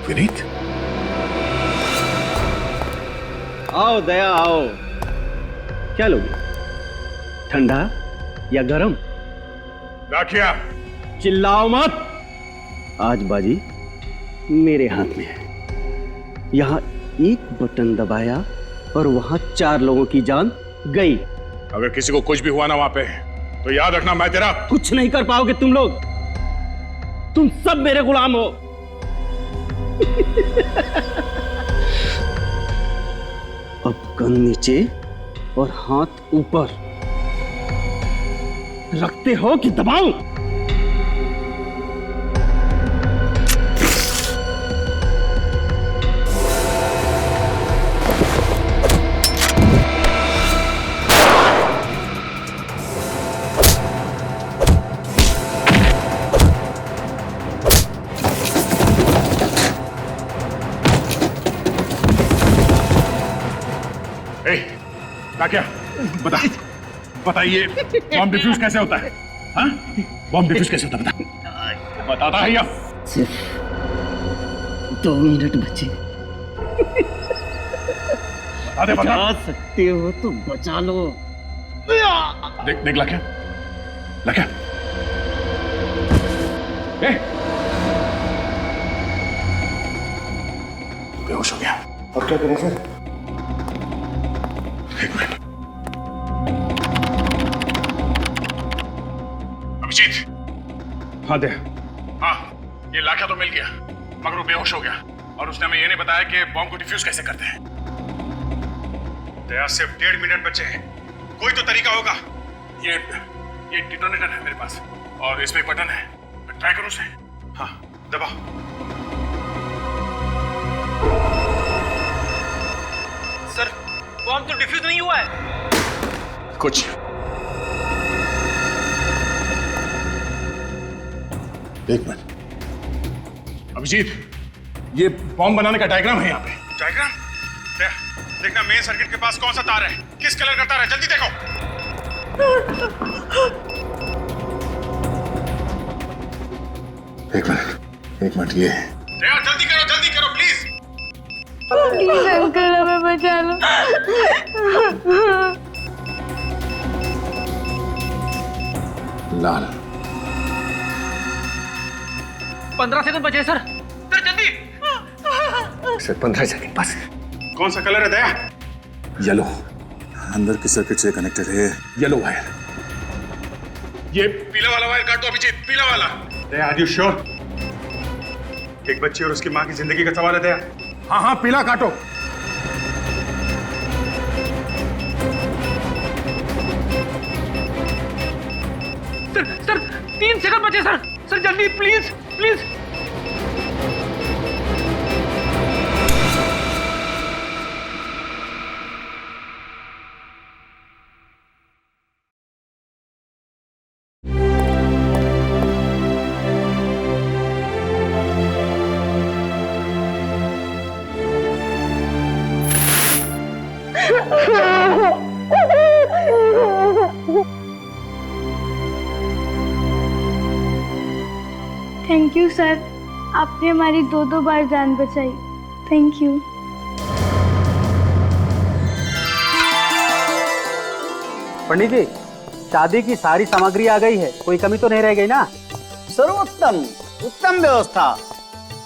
विनीत, आओ दया, आओ। क्या लोगे, ठंडा या गरम? लाखिया, चिल्लाओ मत। आज बाजी मेरे हाथ में है। एक बटन दबाया और वहां 4 लोगों की जान गई। अगर किसी को कुछ भी हुआ ना वहां पे, तो याद रखना मैं तेरा कुछ नहीं कर पाओगे तुम लोग। तुम सब मेरे गुलाम हो। अब गन नीचे और हाथ ऊपर रखते हो कि दबाऊं? क्या बताइए, बॉम्ब डिफ्यूज कैसे होता है? हाँ? बॉम्ब डिफ्यूज कैसे होता है? बताता है या? सिर्फ 2 मिनट बचे। बचा सकते हो तो बचा लो। देख लाख्या, बेहोश हो गया। अब क्या करें सर? एक मिनट। अभिजीत। हाँ दया। हाँ, ये लाख्या तो मिल गया, मगर वो बेहोश हो गया और उसने हमें ये नहीं बताया कि बॉम्ब को डिफ्यूज कैसे करते हैं। दया, सिर्फ 1.5 मिनट बचे हैं, कोई तो तरीका होगा। ये डिटोनेटर है मेरे पास और इसमें एक बटन है, मैं ट्राई करूं उसे। हाँ, दबाओ। सर, बॉम्ब तो डिफ्यूज नहीं हुआ है। कुछ एक मिनट। अभिजीत, ये बॉम्ब बनाने का डायग्राम है यहाँ पे। डायग्राम? देखना मेन सर्किट के पास कौन सा तार है, किस कलर का तार है, जल्दी देखो। एक मिनट ये जल्दी करो प्लीज। प्लीज अंकल हमें बचा लो। लाल। 15 सेकंड बचे सर जल्दी। सर 15 सेकंड बस। कौन सा कलर है दया? येलो। अंदर के सर्किट से कनेक्टेड है येलो वायर। ये पीला वाला वायर काट दो अभिजीत, पीला वाला। दया, आर यू श्योर? एक बच्ची और उसकी मां की जिंदगी का सवाल है दया। हाँ, पीला काटो। सर 3 सेकंड बचे सर जल्दी प्लीज। थैंक यू सर, आपने हमारी 2 बार जान बचाई। Thank you. पंडित जी, शादी की सारी सामग्री आ गई है, कोई कमी तो नहीं रह गई ना? सर्वोत्तम, उत्तम व्यवस्था।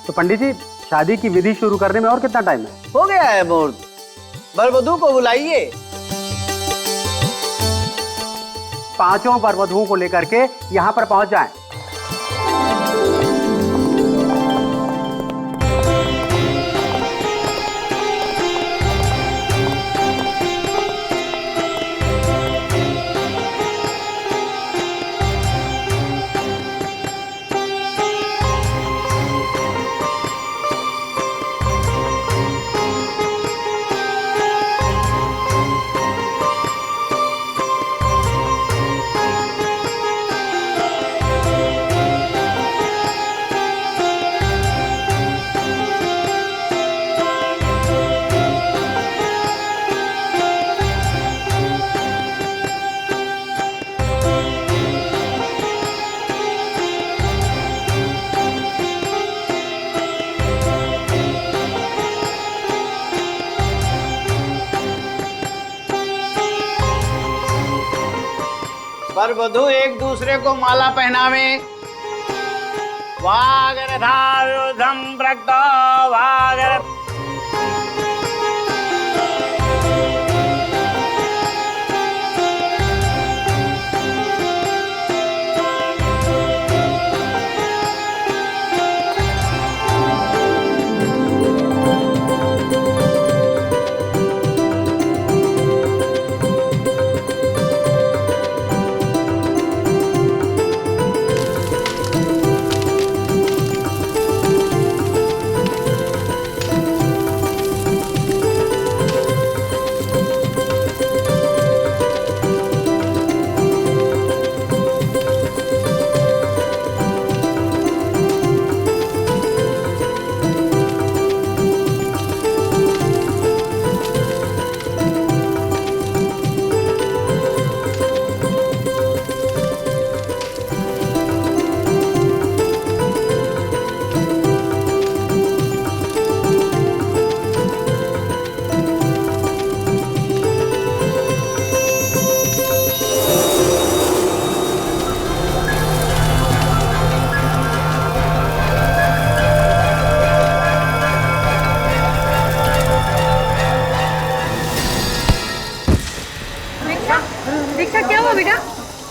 तो पंडित जी, शादी की विधि शुरू करने में और कितना टाइम है? हो गया है मुहूर्त, वर वधू को बुलाइए। 5 वर वधुओं को लेकर के यहाँ पर पहुंच जाएं। वर वधू एक दूसरे को माला पहनावे। वागरथायुधं प्रक्तो वागर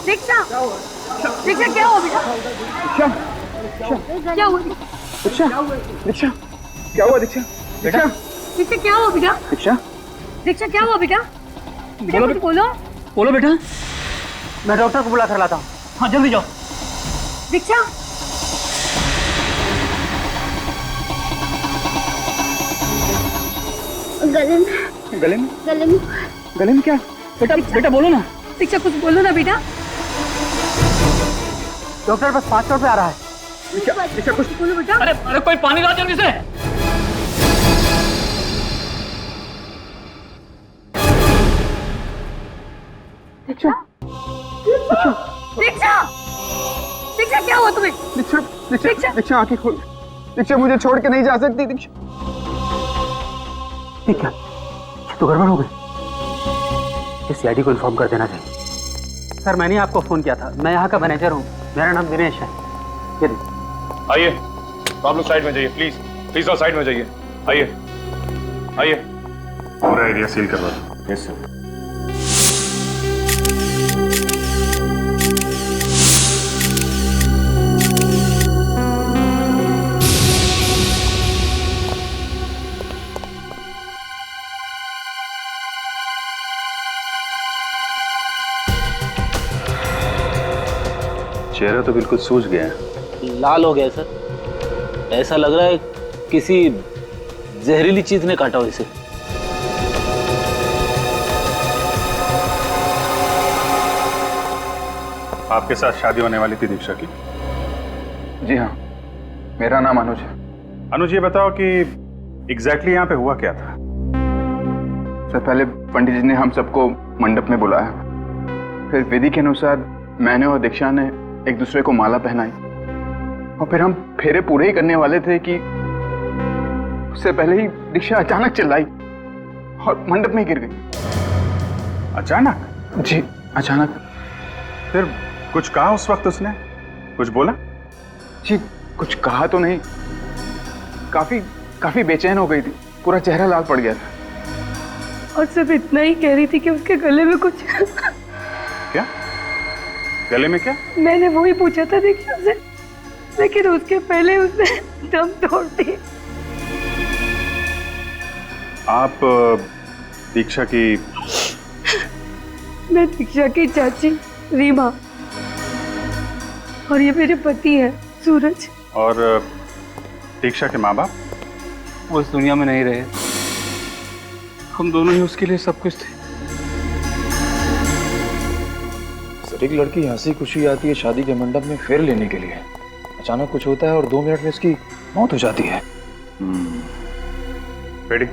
दीक्षा दीक्षा क्या हुआ बेटा? क्या हुआ दीक्षा दीक्षा क्या हुआ दीक्षा? बेटा दीक्षा क्या हुआ बेटा? दीक्षा दीक्षा क्या हुआ बेटा? बोलो कुछ बोलो। बोलो बेटा, मैं डॉक्टर को बुला कर लाता हूँ। हाँ जल्दी जाओ। दीक्षा गले में गले में गले में गले में क्या? बेटा बेटा बोलो ना। दीक्षा कुछ बोलो ना बेटा। डॉक्टर बस 5 मिनट पे आ रहा है। दीक्षा कुछ बोलो बेटा। अरे अरे कोई पानी ला जल्दी से। दीक्षा दीक्षा दीक्षा क्या हुआ तुम्हें? दीक्षा दीक्षा दीक्षा आंखें खोल। दीक्षा मुझे छोड़ के नहीं जा सकती। दीक्षा ठीक है, ये तो गड़बड़ हो गई। इस सीआईडी को इन्फॉर्म कर देना चाहिए। सर मैंने आपको फोन किया था, मैं यहाँ का मैनेजर हूँ, मेरा नाम दिनेश है। ये देखिए। आइए, आप लोग साइड में जाइए प्लीज, प्लीज और साइड में जाइए। आइए आइए। पूरा एरिया सील करवा दो। Yes sir. चेहरा तो बिल्कुल सूज गया है। लाल हो गया सर, ऐसा लग रहा है किसी जहरीली चीज ने काटा हो इसे। आपके साथ शादी होने वाली थी दीक्षा की? जी हाँ, मेरा नाम अनुज है। अनुज ये बताओ कि एग्जैक्टली यहाँ पे हुआ क्या था? सर पहले पंडित जी ने हम सबको मंडप में बुलाया, फिर विधि के अनुसार मैंने और दीक्षा ने एक दूसरे को माला पहनाई, और फिर हम फेरे पूरे ही करने वाले थे कि उससे पहले ही दीक्षा अचानक चिल्लाई और मंडप में गिर गई। अचानक? जी अचानक। फिर कुछ कहा उस वक्त उसने? कुछ बोला? जी कुछ कहा तो नहीं, काफी बेचैन हो गई थी, पूरा चेहरा लाल पड़ गया था। और सिर्फ इतना ही कह रही थी कि उसके गले में कुछ क्या? गले में क्या? मैंने वही पूछा था दीक्षा से, लेकिन उसके पहले उसने दम तोड़ दी। आप दीक्षा की? मैं दीक्षा की चाची रीमा, और ये मेरे पति है सूरज। और दीक्षा के माँ बाप? वो इस दुनिया में नहीं रहे, हम दोनों ही उसके लिए सब कुछ थे। सर एक लड़की हंसी खुशी आती है शादी के मंडप में फेर लेने के लिए, अचानक कुछ होता है और 2 मिनट में उसकी मौत हो जाती है। रेडी,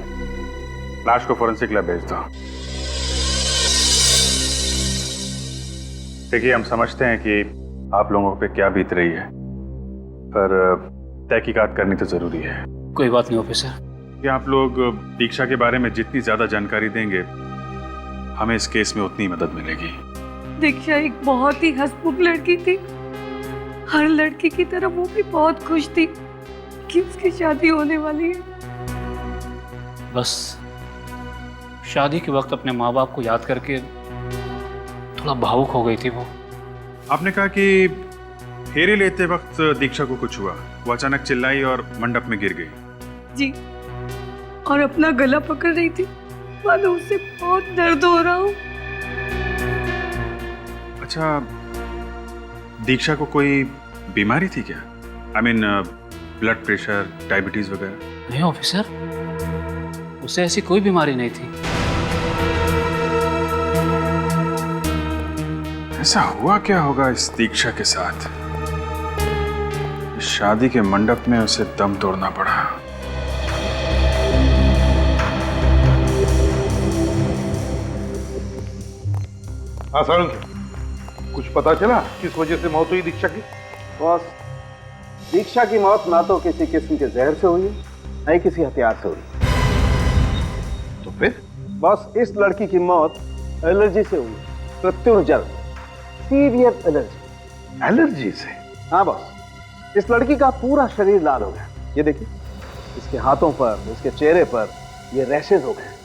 लाश को फोरेंसिक लैब भेज दो। देखिए हम समझते हैं कि आप लोगों पे क्या बीत रही है, पर तहकीकात करनी तो जरूरी है। कोई बात नहीं ऑफिसर। कि आप लोग दीक्षा के बारे में जितनी ज्यादा जानकारी देंगे हमें इस केस में उतनी मदद मिलेगी। दीक्षा एक बहुत ही हंसमुख लड़की थी, हर लड़की की तरह वो भी बहुत खुश थी कि उसकी शादी होने वाली है। बस शादी के वक्त अपने माँ बाप को याद करके थोड़ा भावुक हो गई थी वो। आपने कहा कि फेरे लेते वक्त दीक्षा को कुछ हुआ, वो अचानक चिल्लाई और मंडप में गिर गई। जी, और अपना गला पकड़ रही थी, मानो उससे बहुत दर्द हो रहा हो। अच्छा, दीक्षा को कोई बीमारी थी क्या? I mean blood pressure, diabetes वगैरह? नहीं ऑफिसर, उसे ऐसी कोई बीमारी नहीं थी। ऐसा हुआ क्या होगा इस दीक्षा के साथ? शादी के मंडप में उसे दम तोड़ना पड़ा। हाँ सर, कुछ पता चला किस वजह से मौत हुई दीक्षा की? बॉस, दीक्षा की मौत ना तो किसी किस्म के जहर से हुई, न ही किसी हथियार से हुई। तो फिर? बॉस, इस लड़की की मौत एलर्जी से हुई, प्रत्युर्जल, सीवियर एलर्जी। एलर्जी से? हाँ बॉस, इस लड़की का पूरा शरीर लाल हो गया। ये देखिए, इसके हाथों पर, इसके चेहरे पर ये रैशेज हो गए।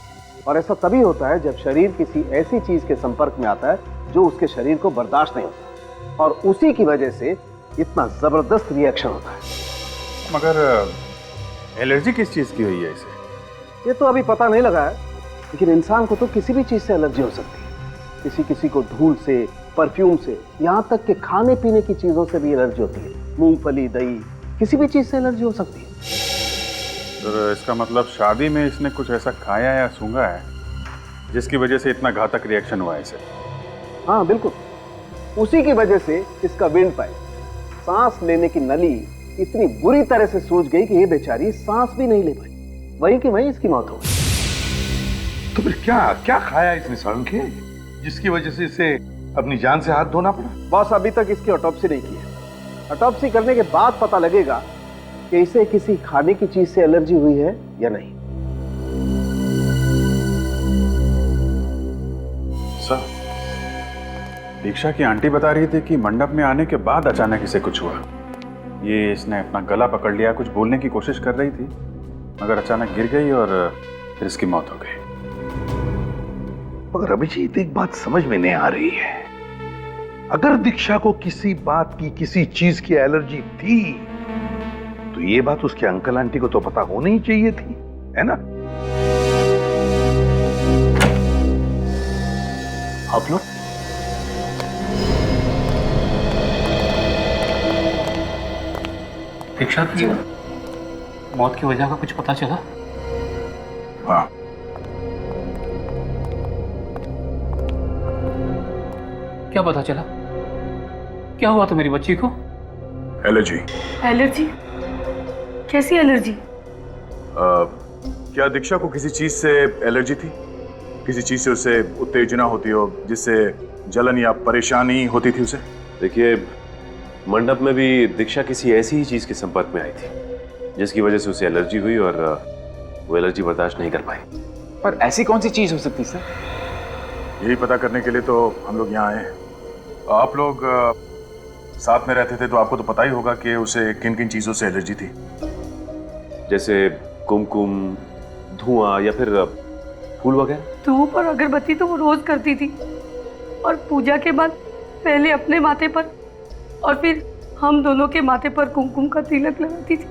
और ऐसा तभी होता है जब शरीर किसी ऐसी चीज के संपर्क में आता है जो उसके शरीर को बर्दाश्त नहीं होता और उसी की वजह से इतना जबरदस्त रिएक्शन होता है। मगर एलर्जी किस चीज की हुई है इसे? ये तो अभी पता नहीं लगा है, लेकिन इंसान को तो किसी भी चीज से एलर्जी हो सकती है। किसी किसी को धूल से, परफ्यूम से, यहाँ तक कि खाने पीने की चीजों से भी एलर्जी होती है। मूंगफली, दही, किसी भी चीज से एलर्जी हो सकती है। तो इसका मतलब शादी में इसने कुछ ऐसा खाया या सूंघा है जिसकी वजह से इतना घातक रिएक्शन हुआ है इसे? हाँ बिल्कुल, उसी की वजह से इसका विंड पाइप, सांस लेने की नली इतनी बुरी तरह से सूज गई कि ये बेचारी सांस भी नहीं ले पाई। वहीं की वहीं इसकी मौत हो गई। तो फिर क्या क्या खाया इसने सड़न के, जिसकी वजह से इसे अपनी जान से हाथ धोना पड़ा? बॉस, अभी तक इसकी ऑटोप्सी नहीं की है। ऑटोप्सी करने के बाद पता लगेगा कि इसे किसी खाने की चीज से एलर्जी हुई है या नहीं। सर, दीक्षा की आंटी बता रही थी कि मंडप में आने के बाद अचानक इसे कुछ हुआ। ये इसने अपना गला पकड़ लिया, कुछ बोलने की कोशिश कर रही थी, मगर अचानक गिर गई और फिर इसकी मौत हो गई। मगर अभिजीत, एक बात समझ में नहीं आ रही है। अगर दीक्षा को किसी बात की, किसी चीज की एलर्जी थी तो ये बात उसके अंकल आंटी को तो पता होनी ही चाहिए थी, है ना? आप लोग दीक्षा की मौत की वजह का कुछ पता चला? हाँ, क्या पता चला? क्या हुआ था मेरी बच्ची को? एलर्जी। एलर्जी? कैसी एलर्जी? क्या दीक्षा को किसी चीज से एलर्जी थी? किसी चीज से उसे उत्तेजना होती हो जिससे जलन या परेशानी होती थी उसे? देखिए, मंडप में भी दीक्षा किसी ऐसी ही चीज के संपर्क में आई थी जिसकी वजह से उसे एलर्जी हुई और वो एलर्जी बर्दाश्त नहीं कर पाई। पर ऐसी कौन सी चीज हो सकती है सर? यही पता करने के लिए तो हम लोग यहाँ आए। आप लोग साथ में रहते थे तो आपको तो पता ही होगा कि उसे किन किन चीजों से एलर्जी थी। जैसे कुमकुम, धुआं या फिर फूल वगैरह। धूप और अगरबत्ती तो वो रोज करती थी, और पूजा के बाद पहले अपने माथे पर और फिर हम दोनों के माथे पर कुमकुम का तिलक लगाती थी।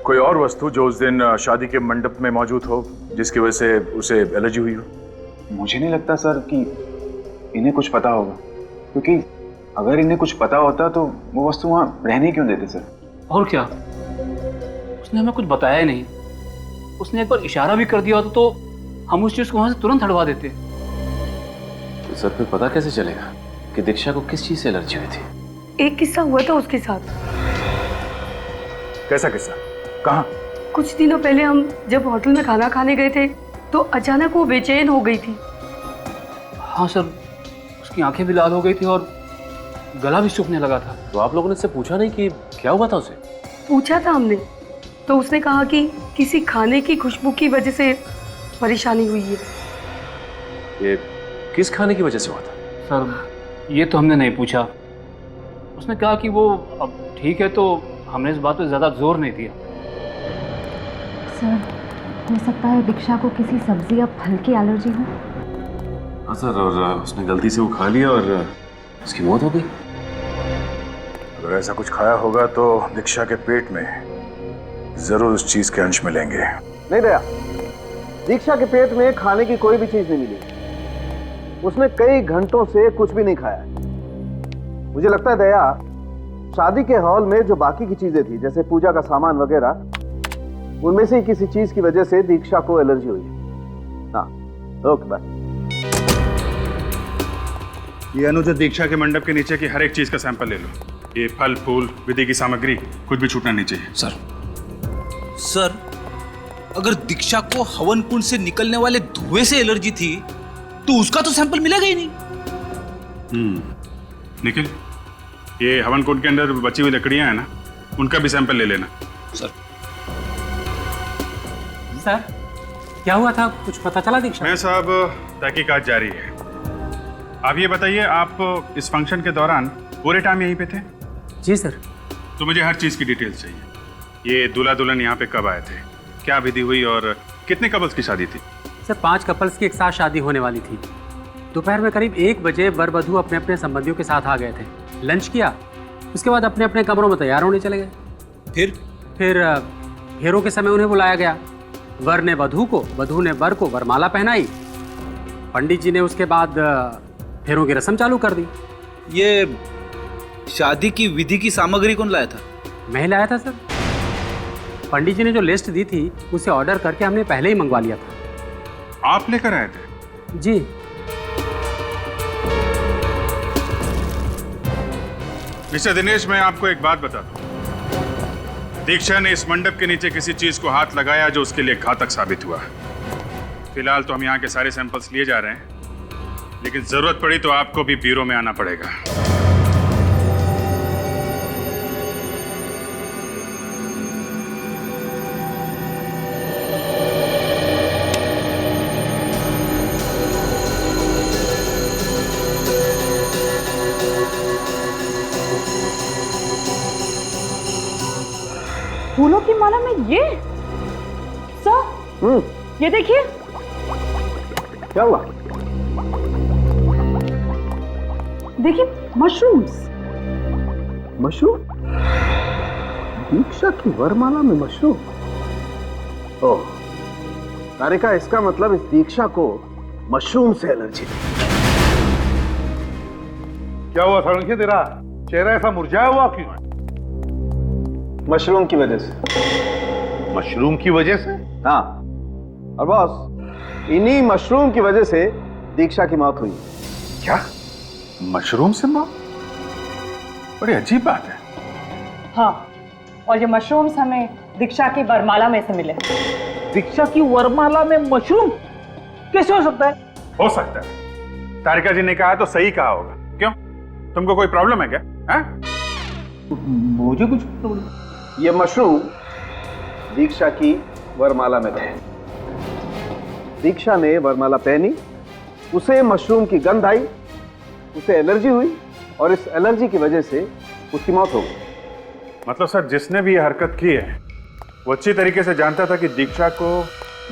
कोई और वस्तु जो उस दिन शादी के मंडप में मौजूद हो जिसकी वजह से उसे एलर्जी हुई हो? मुझे नहीं लगता सर कि इन्हें कुछ पता होगा, क्योंकि अगर इन्हें कुछ पता होता तो वो वस्तु वहाँ रहने क्यों देते सर? और क्या, उसने हमें कुछ बताया ही नहीं। उसने एक बार इशारा भी कर दिया होता तो हम उस चीज को वहां से तुरंत हटवा देते। तो सर, फिर पता कैसे चलेगा कि दीक्षा को किस चीज से एलर्जी हुई थी? एक किस्सा हुआ था उसके साथ। कैसा किस्सा? कहाँ? कुछ दिनों पहले हम जब होटल में खाना खाने गए थे तो अचानक वो बेचैन हो गई थी। हाँ सर, उसकी आंखें भी लाल हो गई थी और गला भी सूखने लगा था। तो आप लोगों ने उससे पूछा नहीं कि क्या हुआ था उसे? पूछा था हमने, तो उसने कहा कि किसी खाने की खुशबू की वजह से परेशानी हुई है। ये किस खाने की वजह से हुआ था? सर, ये तो हमने नहीं पूछा। उसने कहा कि वो अब ठीक है, तो हमने इस बात पे ज्यादा जोर नहीं दिया। सर, हो सकता है दीक्षा को किसी सब्जी या फल की एलर्जी हो। हाँ सर, और उसने गलती से वो खा लिया और उसकी मौत हो गई। अगर ऐसा कुछ खाया होगा तो दीक्षा के पेट में जरूर उस चीज के अंश मिलेंगे। नहीं दया, दीक्षा के पेट में खाने की कोई भी चीज नहीं मिली। उसने कई घंटों से कुछ भी नहीं खाया। मुझे लगता है दया, शादी के हॉल में जो बाकी की चीजें थी जैसे पूजा का सामान वगैरह, उनमें से ही किसी चीज की वजह से दीक्षा को एलर्जी हुई। हाँ, ओके बाय। ये अनुज, दीक्षा के मंडप के नीचे की हर एक चीज का सैंपल ले लो। ये फल, फूल, विधि की सामग्री, कुछ भी छूटना नहीं चाहिए। सर, अगर दीक्षा को हवन कुंड से निकलने वाले धुएं से एलर्जी थी तो उसका तो सैंपल मिलेगा ही नहीं। निखिल, ये हवन कुंड के अंदर बची हुई लकड़ियां हैं ना, उनका भी सैंपल ले लेना। सर क्या हुआ था, कुछ पता चला दीक्षा? मैं साहब, तहकीकात जारी है। आप ये बताइए, आप इस फंक्शन के दौरान पूरे टाइम यहीं पे थे? जी सर। तो मुझे हर चीज की डिटेल्स चाहिए। ये दूल्हा दुल्हन यहाँ पे कब आए थे, क्या विधि हुई और कितने कपल्स की शादी थी? सर, 5 कपल्स की एक साथ शादी होने वाली थी। दोपहर में करीब 1 बजे वर वधू अपने अपने संबंधियों के साथ आ गए थे। लंच किया, उसके बाद अपने अपने कमरों में तैयार होने चले गए। फिर फेरों के समय उन्हें बुलाया गया। वर ने वधू को, वधू ने वर को वरमाला पहनाई। पंडित जी ने उसके बाद फेरों की रस्म चालू कर दी। ये शादी की विधि की सामग्री कौन लाया था? मैं ही लाया था सर। पंडित जी ने जो लिस्ट दी थी उसे ऑर्डर करके हमने पहले ही मंगवा लिया था। आप लेकर आए थे? जी। मिस्टर दिनेश, मैं आपको एक बात बता दूं। दीक्षा ने इस मंडप के नीचे किसी चीज को हाथ लगाया जो उसके लिए घातक साबित हुआ। फिलहाल तो हम यहाँ के सारे सैंपल्स लिए जा रहे हैं, लेकिन जरूरत पड़ी तो आपको भी ब्यूरो में आना पड़ेगा। फूलों की माला में ये सर, ये देखिए। क्या हुआ? देखिए, मशरूम्स। मशरूम? दीक्षा की वरमाला में मशरूम? ओह तारिका, इसका मतलब इस दीक्षा को मशरूम से एलर्जी थी। क्या हुआ सारंगी, तेरा चेहरा ऐसा मुरझाया हुआ क्यों है? मशरूम की वजह से। मशरूम की वजह से? हाँ, और बॉस, इन्हीं मशरूम की वजह से दीक्षा की मौत हुई। क्या? मशरूम से मौत? बड़ी अजीब बात है। हाँ, और ये मशरूम्स हमें दीक्षा की वरमाला में से मिले। दीक्षा की वरमाला में मशरूम कैसे हो सकता है? हो सकता है। तारिका जी ने कहा तो सही कहा होगा। क्यों, तुमको कोई प्रॉब्लम है क्या? मुझे कुछ प्रॉब्लम? ये मशरूम दीक्षा की वरमाला में थे। दीक्षा ने वरमाला पहनी, उसे मशरूम की गंध आई, उसे एलर्जी हुई और इस एलर्जी की वजह से उसकी मौत हो गई। मतलब सर, जिसने भी ये हरकत की है वो अच्छी तरीके से जानता था कि दीक्षा को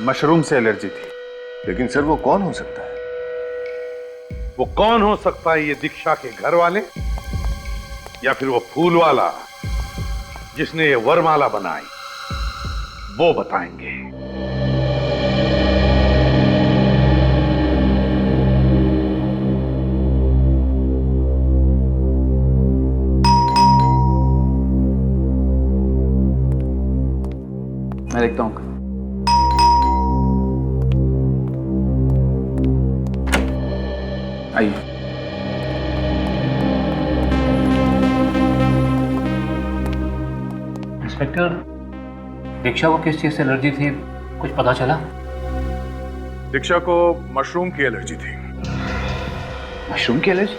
मशरूम से एलर्जी थी। लेकिन सर, वो कौन हो सकता है? वो कौन हो सकता है? ये दीक्षा के घर वाले या फिर वो फूल वाला जिसने ये वरमाला बनाई? वो बताएंगे। मैं देखता हूँ। आइए। इंस्पेक्टर, दीक्षा को किस चीज से एलर्जी थी, कुछ पता चला? दीक्षा को मशरूम की एलर्जी थी। मशरूम की एलर्जी?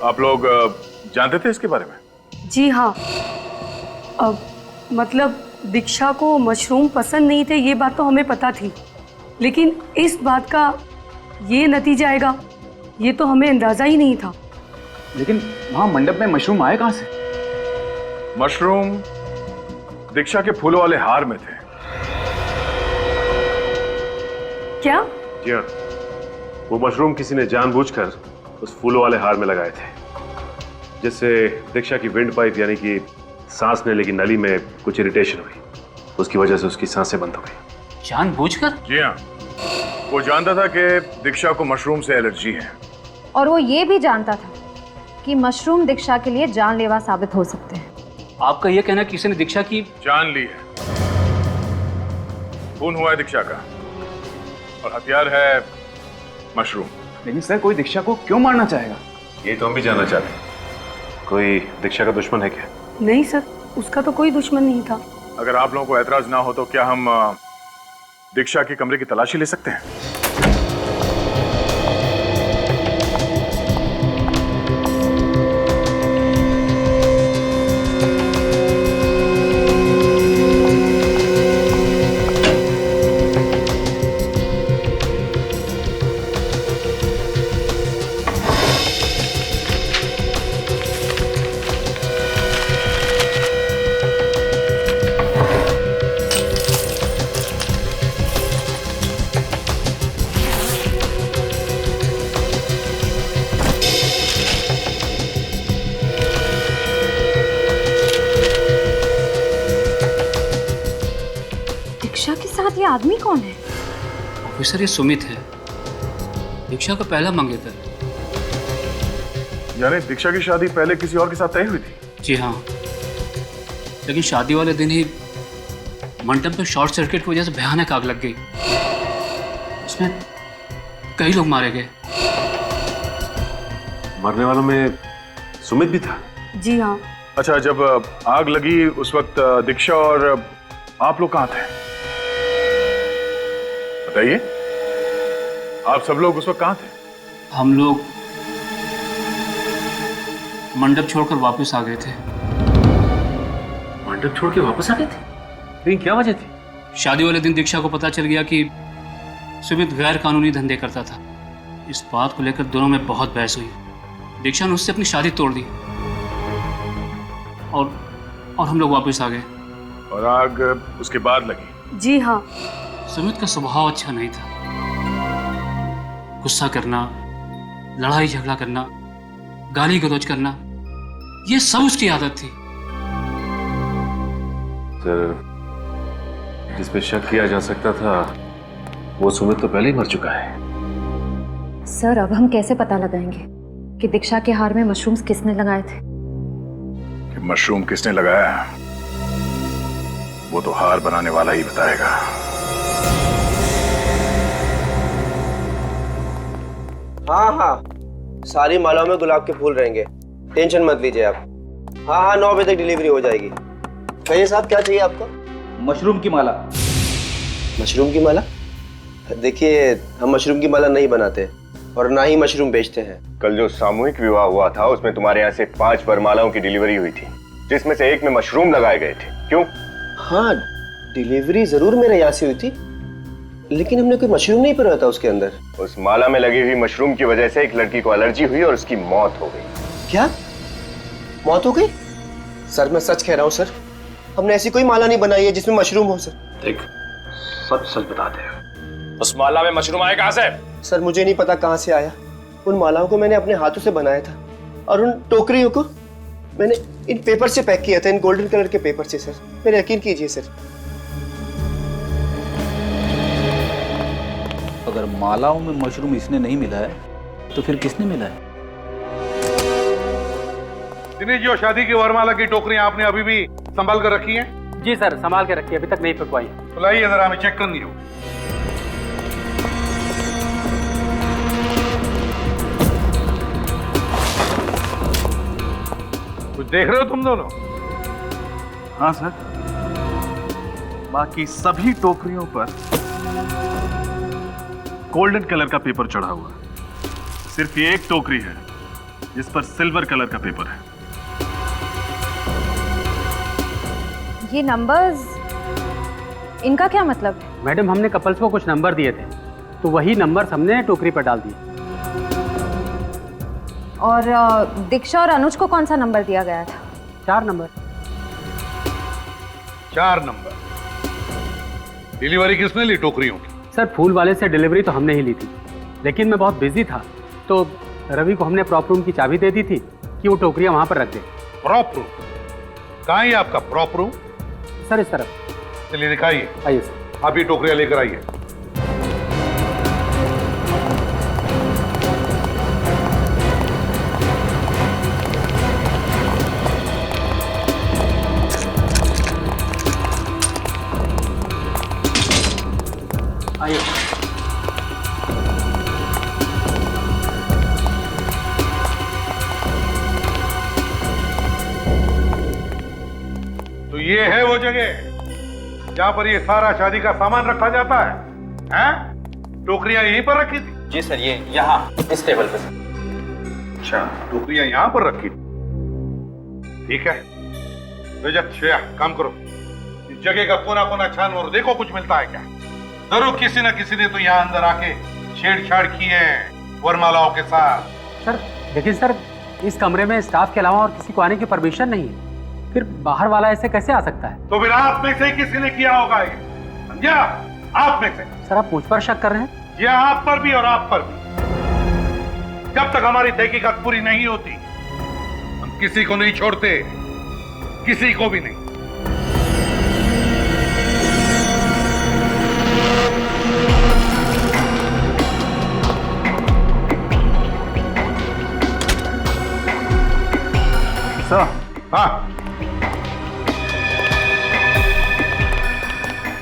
आप लोग जानते थे इसके बारे में? जी हाँ, अब मतलब दीक्षा को मशरूम पसंद नहीं थे, ये बात तो हमें पता थी, लेकिन इस बात का ये नतीजा आएगा ये तो हमें अंदाजा ही नहीं था। लेकिन वहां मंडप में मशरूम आए कहां से? मशरूम दीक्षा के फूलों वाले हार में थे। क्या? जी हाँ, वो मशरूम किसी ने जानबूझकर उस फूलों वाले हार में लगाए थे, जिससे दीक्षा की विंड पाइप यानी कि सांस लेने की नली में कुछ इरिटेशन हुई। उसकी वजह से उसकी सांसें बंद हो गई। जानबूझकर? जी हाँ, वो जानता था कि दीक्षा को मशरूम से एलर्जी है, और वो ये भी जानता था कि मशरूम दीक्षा के लिए जानलेवा साबित हो सकते हैं। आपका ये कहना कि किसी ने दीक्षा की जान ली है। खून हुआ है दीक्षा का और हथियार है मशरूम। लेकिन सर, कोई दीक्षा को क्यों मारना चाहेगा? ये तो हम भी जानना चाहते हैं। कोई दीक्षा का दुश्मन है क्या? नहीं सर, उसका तो कोई दुश्मन नहीं था। अगर आप लोगों को ऐतराज ना हो तो क्या हम दीक्षा के कमरे की तलाशी ले सकते हैं? आदमी कौन है? ऑफिसर, ये सुमित है, दीक्षा का पहला मंगेतर। यानी दीक्षा की शादी पहले किसी और के साथ तय हुई थी? जी हाँ, लेकिन शादी वाले दिन ही मंडप में शॉर्ट सर्किट की वजह से भयानक आग लग गई। उसमें कई लोग मारे गए। मरने वालों में सुमित भी था? जी हाँ। अच्छा, जब आग लगी उस वक्त दीक्षा और आप लोग कहाँ थे? बताइए, आप सब लोग उस वक्त कहाँ थे? हम लोग मंडप छोड़कर वापस आ गए थे। मंडप छोड़ के वापस आ गए थे? लेकिन क्या वजह थी? शादी वाले दिन दीक्षा को पता चल गया कि सुमित गैर कानूनी धंधे करता था। इस बात को लेकर दोनों में बहुत बहस हुई। दीक्षा ने उससे अपनी शादी तोड़ दी और हम लोग वापस आ गए। और आग उसके बाद लगी? जी हाँ। सुमित का स्वभाव अच्छा नहीं था। गुस्सा करना, लड़ाई झगड़ा करना, गाली गलौज करना, ये सब उसकी आदत थी। सर, जिस पे शक किया जा सकता था वो सुमित तो पहले ही मर चुका है। सर, अब हम कैसे पता लगाएंगे कि दीक्षा के हार में मशरूम्स किसने लगाए थे? कि मशरूम किसने लगाया वो तो हार बनाने वाला ही बताएगा। हाँ हाँ, सारी मालाओं में गुलाब के फूल रहेंगे, टेंशन मत लीजिए आप। हाँ हाँ, 9 बजे तक डिलीवरी हो जाएगी। कहिए साहब, क्या चाहिए आपको? मशरूम की माला। मशरूम की माला? देखिए, हम मशरूम की माला नहीं बनाते और ना ही मशरूम बेचते हैं। कल जो सामूहिक विवाह हुआ था उसमें तुम्हारे यहाँ से 5 वरमालाओं की डिलीवरी हुई थी, जिसमें से एक में मशरूम लगाए गए थे। क्यों? हाँ, डिलीवरी जरूर मेरे यहाँ से हुई थी, लेकिन हमने कोई मशरूम नहीं भरा था उसके अंदर। उस माला में लगी हुई मशरूम की वजह से एक लड़की को एलर्जी हुई और उसकी मौत हो गई। क्या? मौत हो गई? सर, मैं सच कह रहा हूँ सर, हमने ऐसी कोई माला नहीं बनाई है जिसमें मशरूम हो सर। देख, सच बता दे, उस माला में मशरूम आया कहाँ से? सर, मुझे नहीं पता कहाँ से आया। उन मालाओं को मैंने अपने हाथों से बनाया था और उन टोकरियों को मैंने इन पेपर से पैक किया था, इन गोल्डन कलर के पेपर से सर। मेरे यकीन कीजिए सर। अगर मालाओं में मशरूम इसने नहीं मिला है तो फिर किसने मिला है? दिनेश, जो शादी की वरमाला की टोकरियां आपने अभी भी संभाल कर रखी हैं? जी सर, संभाल के रखिए, अभी तक नहीं फेंकवाई। तो लाइए जरा, हमें चेक करनी हो। कुछ देख रहे हो तुम दोनों? हाँ सर, बाकी सभी टोकरियों पर गोल्डन कलर का पेपर चढ़ा हुआ है। सिर्फ ये एक टोकरी है जिस पर सिल्वर कलर का पेपर है। ये नंबर्स, इनका क्या मतलब है? मैडम, हमने कपल्स को कुछ नंबर दिए थे, तो वही नंबर्स हमने टोकरी पर डाल दिए। और दीक्षा और अनुज को कौन सा नंबर दिया गया था? 4 नंबर। 4 नंबर। डिलीवरी किसने ली टोकरियों की? सर, फूल वाले से डिलीवरी तो हमने ही ली थी, लेकिन मैं बहुत बिजी था, तो रवि को हमने प्रॉप रूम की चाबी दे दी थी कि वो टोकरियां वहां पर रख दे। Prop room? कहाँ है आपका प्रॉप रूम? सर, इस तरफ। चलिए दिखाइए। आइए सर। आप ये टोकरियां लेकर आइए। आइए। तो ये है वो जगह जहां पर ये सारा शादी का सामान रखा जाता है? हैं? टोकरियां यहीं पर रखी थी? जी सर, ये यहाँ इस टेबल पे। अच्छा, टोकरियां यहां पर रखी थी। ठीक है रजत, श्रेया, काम करो, इस जगह का कोना कोना छान और देखो कुछ मिलता है क्या। जरूर किसी न किसी ने तो यहाँ अंदर आके छेड़छाड़ की है वरमालाओं के साथ। सर, लेकिन सर, इस कमरे में स्टाफ के अलावा और किसी को आने की परमिशन नहीं है, फिर बाहर वाला ऐसे कैसे आ सकता है? तो फिर आप में से ही किसी ने किया होगा ये, समझा? आप में से। सर, आप मुझ पर शक कर रहे हैं? जी हाँ, आप पर भी और आप पर भी। जब तक हमारी तहकीकात पूरी नहीं होती हम किसी को नहीं छोड़ते, किसी को भी नहीं। सर। हाँ,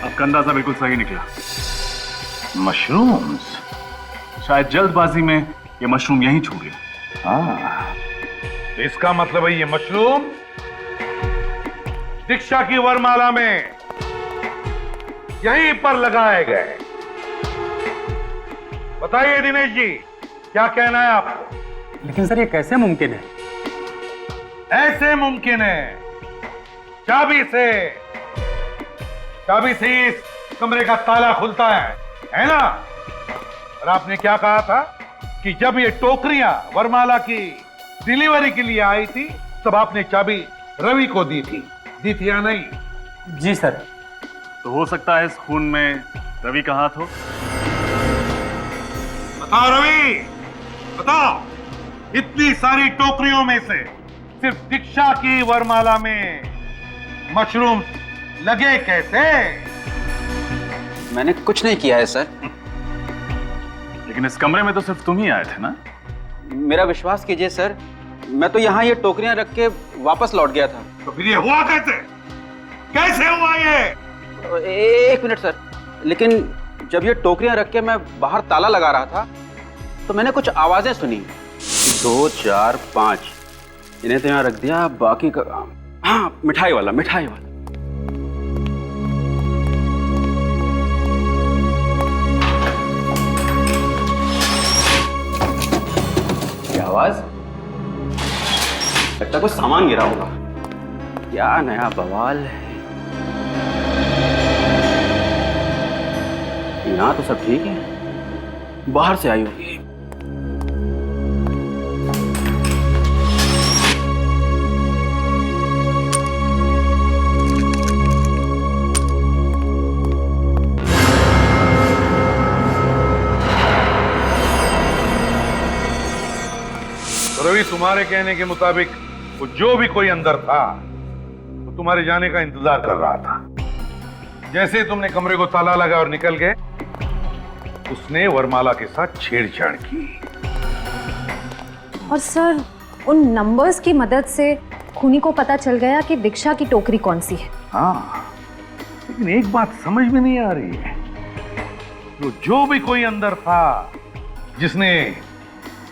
आपका अंदाजा बिल्कुल सही निकला। मशरूम्स। शायद जल्दबाजी में ये मशरूम यहीं छूट गया। हाँ, तो इसका मतलब है ये मशरूम दीक्षा की वरमाला में यहीं पर लगाए गए। बताइए दिनेश जी, क्या कहना है आपको? लेकिन सर ये कैसे मुमकिन है? ऐसे मुमकिन है, चाबी से इस कमरे का ताला खुलता है ना? और आपने क्या कहा था कि जब ये टोकरियां वरमाला की डिलीवरी के लिए आई थी तब आपने चाबी रवि को दी थी या नहीं? जी सर। तो हो सकता है इस खून में रवि का हाथ हो। बताओ रवि, बताओ, इतनी सारी टोकरियों में से सिर्फ दीक्षा की वरमाला में मशरूम लगे कैसे? मैंने कुछ नहीं किया है सर। लेकिन इस कमरे में तो सिर्फ तुम ही आए थे ना? मेरा विश्वास कीजिए सर, मैं तो यहाँ ये टोकरियां रख के वापस लौट गया था। तो फिर ये हुआ कैसे? कैसे हुआ ये? एक मिनट सर, लेकिन जब ये टोकरियां रख के मैं बाहर ताला लगा रहा था तो मैंने कुछ आवाजें सुनी। 2 4 5 इन्हें तो यहाँ रख दिया, बाकी का हाँ मिठाई वाला। क्या आवाज? लगता कुछ सामान गिरा होगा। क्या नया बवाल है। यहाँ तो सब ठीक है, बाहर से आई होगी। रवि, तुम्हारे कहने के मुताबिक वो जो भी कोई अंदर था वो तुम्हारे जाने का इंतजार कर रहा था। जैसे तुमने कमरे को ताला लगा और निकल गए, उसने वरमाला के साथ छेड़छाड़ की। और सर, उन नंबर्स की मदद से खूनी को पता चल गया कि दीक्षा की टोकरी कौन सी है। हाँ, लेकिन एक बात समझ में नहीं आ रही है, तो जो भी कोई अंदर था जिसने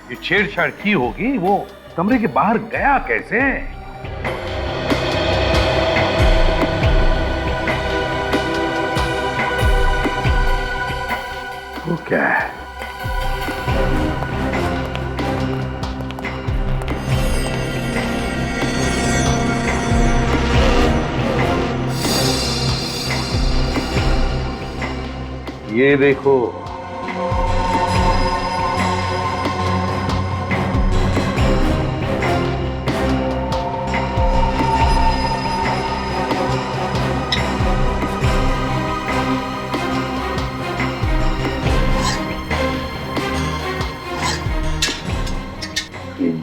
ये छेड़छाड़ की होगी, वो कमरे के बाहर गया कैसे? वो क्या है? ये देखो,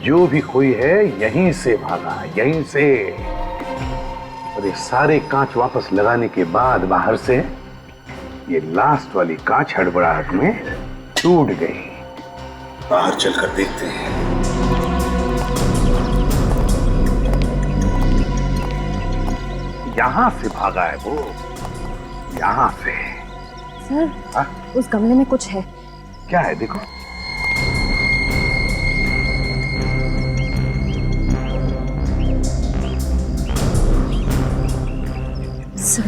जो भी कोई है यहीं से भागा, यहीं से। और ये सारे कांच वापस लगाने के बाद बाहर से ये लास्ट वाली कांच हड़बड़ाहट में टूट गई। बाहर चलकर देखते हैं। यहां से भागा है वो, यहां से। सर, हा? उस गमले में कुछ है। क्या है? देखो। सर,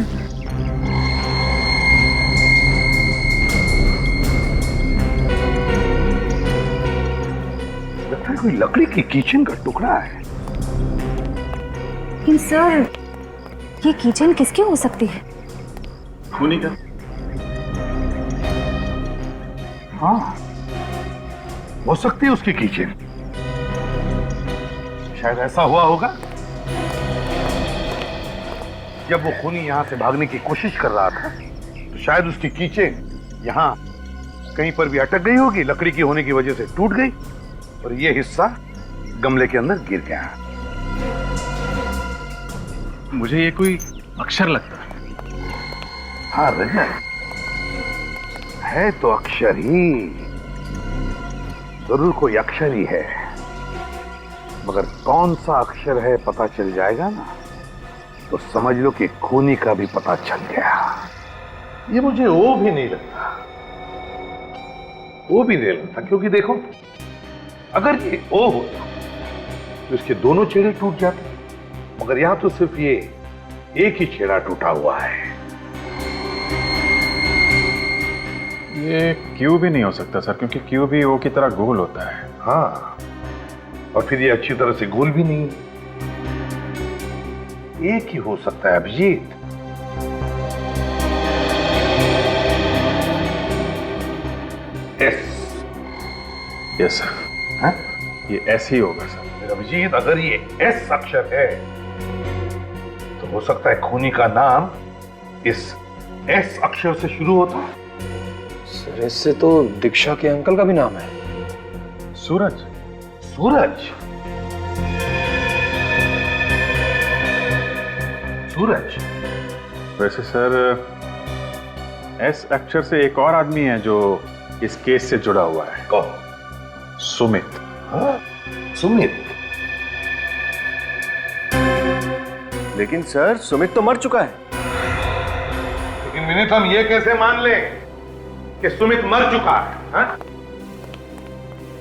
लगता है कोई लकड़ी की किचन का टुकड़ा है। लेकिन सर, ये किचन किसकी हो सकती है? खूनी का। हाँ, हो सकती है उसकी किचन। शायद ऐसा हुआ होगा, जब वो खूनी यहां से भागने की कोशिश कर रहा था तो शायद उसकी किचन यहां कहीं पर भी अटक गई होगी, लकड़ी की होने की वजह से टूट गई और ये हिस्सा गमले के अंदर गिर गया। मुझे ये कोई अक्षर लगता है। हाँ रजत, है तो अक्षर ही, जरूर कोई अक्षर ही है। मगर कौन सा अक्षर है पता चल जाएगा ना, तो समझ लो कि खूनी का भी पता चल गया। ये मुझे वो भी नहीं लगता, वो भी नहीं लगता, क्योंकि देखो अगर ये ओ होता तो इसके दोनों छेड़े टूट जाते, मगर यहां तो सिर्फ ये एक ही छेड़ा टूटा हुआ है। ये क्यू भी नहीं हो सकता सर, क्योंकि क्यू भी ओ की तरह गोल होता है। हाँ, और फिर ये अच्छी तरह से गोल भी नहीं, एक ही हो सकता है अभिजीत। एस। Yes sir. हाँ? ये एस ही होगा सर। अभिजीत, अगर ये एस अक्षर है तो हो सकता है खूनी का नाम इस एस अक्षर से शुरू होता है। सर इससे तो दीक्षा के अंकल का भी नाम है, सूरज। सूरज? सूरज? वैसे सर एस अक्षर से एक और आदमी है जो इस केस से जुड़ा हुआ है। कौन? सुमित। हाँ? सुमित? लेकिन सर सुमित तो मर चुका है। लेकिन विनीत, हम ये कैसे मान लें कि सुमित मर चुका है? हाँ?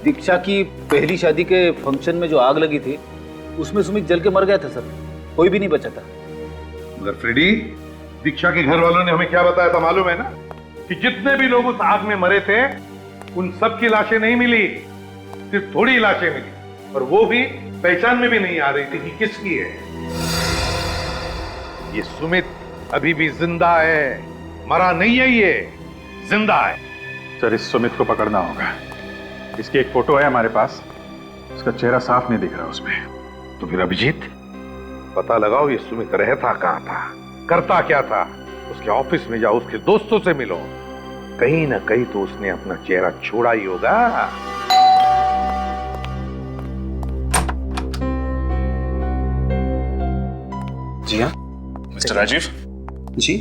दीक्षा की पहली शादी के फंक्शन में जो आग लगी थी उसमें सुमित जल के मर गया था सर, कोई भी नहीं बचा था। मगर फ्रेडी, दीक्षा के घर वालों ने हमें क्या बताया था मालूम है ना, कि जितने भी लोग उस आग में मरे थे उन सब की लाशें नहीं मिली, सिर्फ थोड़ी लाशें मिली, और वो भी पहचान में भी नहीं आ रही थी कि किसकी है। ये सुमित अभी भी जिंदा है, मरा नहीं है, ये जिंदा है। सर इस सुमित को पकड़ना होगा। इसकी एक फोटो है हमारे पास, उसका चेहरा साफ नहीं दिख रहा उसमें। तो फिर अभिजीत, पता लगाओ ये सुमित रहता कहां था, करता क्या था। उसके ऑफिस में जाओ, उसके दोस्तों से मिलो, कहीं ना कहीं तो उसने अपना चेहरा छोड़ा ही होगा। जी हाँ मिस्टर राजीव जी,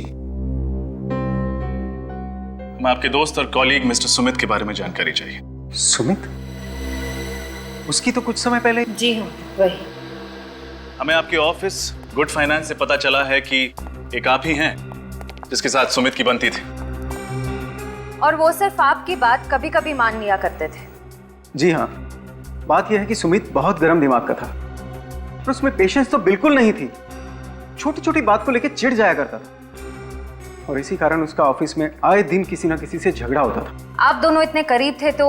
हमें आपके दोस्त और कॉलीग मिस्टर सुमित के बारे में जानकारी चाहिए। सुमित? उसकी तो कुछ समय पहले। जी हाँ वही। हमें आपके ऑफिस गुड फाइनेंस से पता चला है कि एक आप ही हैं जिसके साथ सुमित की बनती थी, और वो सिर्फ आपकी बात कभी कभी मान लिया करते थे। जी हाँ, बात यह है कि सुमित बहुत गर्म दिमाग का था, पर उसमें पेशेंस तो बिल्कुल नहीं थी। छोटी छोटी बात को लेकर चिढ़ जाया करता था, और इसी कारण उसका ऑफिस में आए दिन किसी ना किसी से झगड़ा होता था। आप दोनों इतने करीब थे तो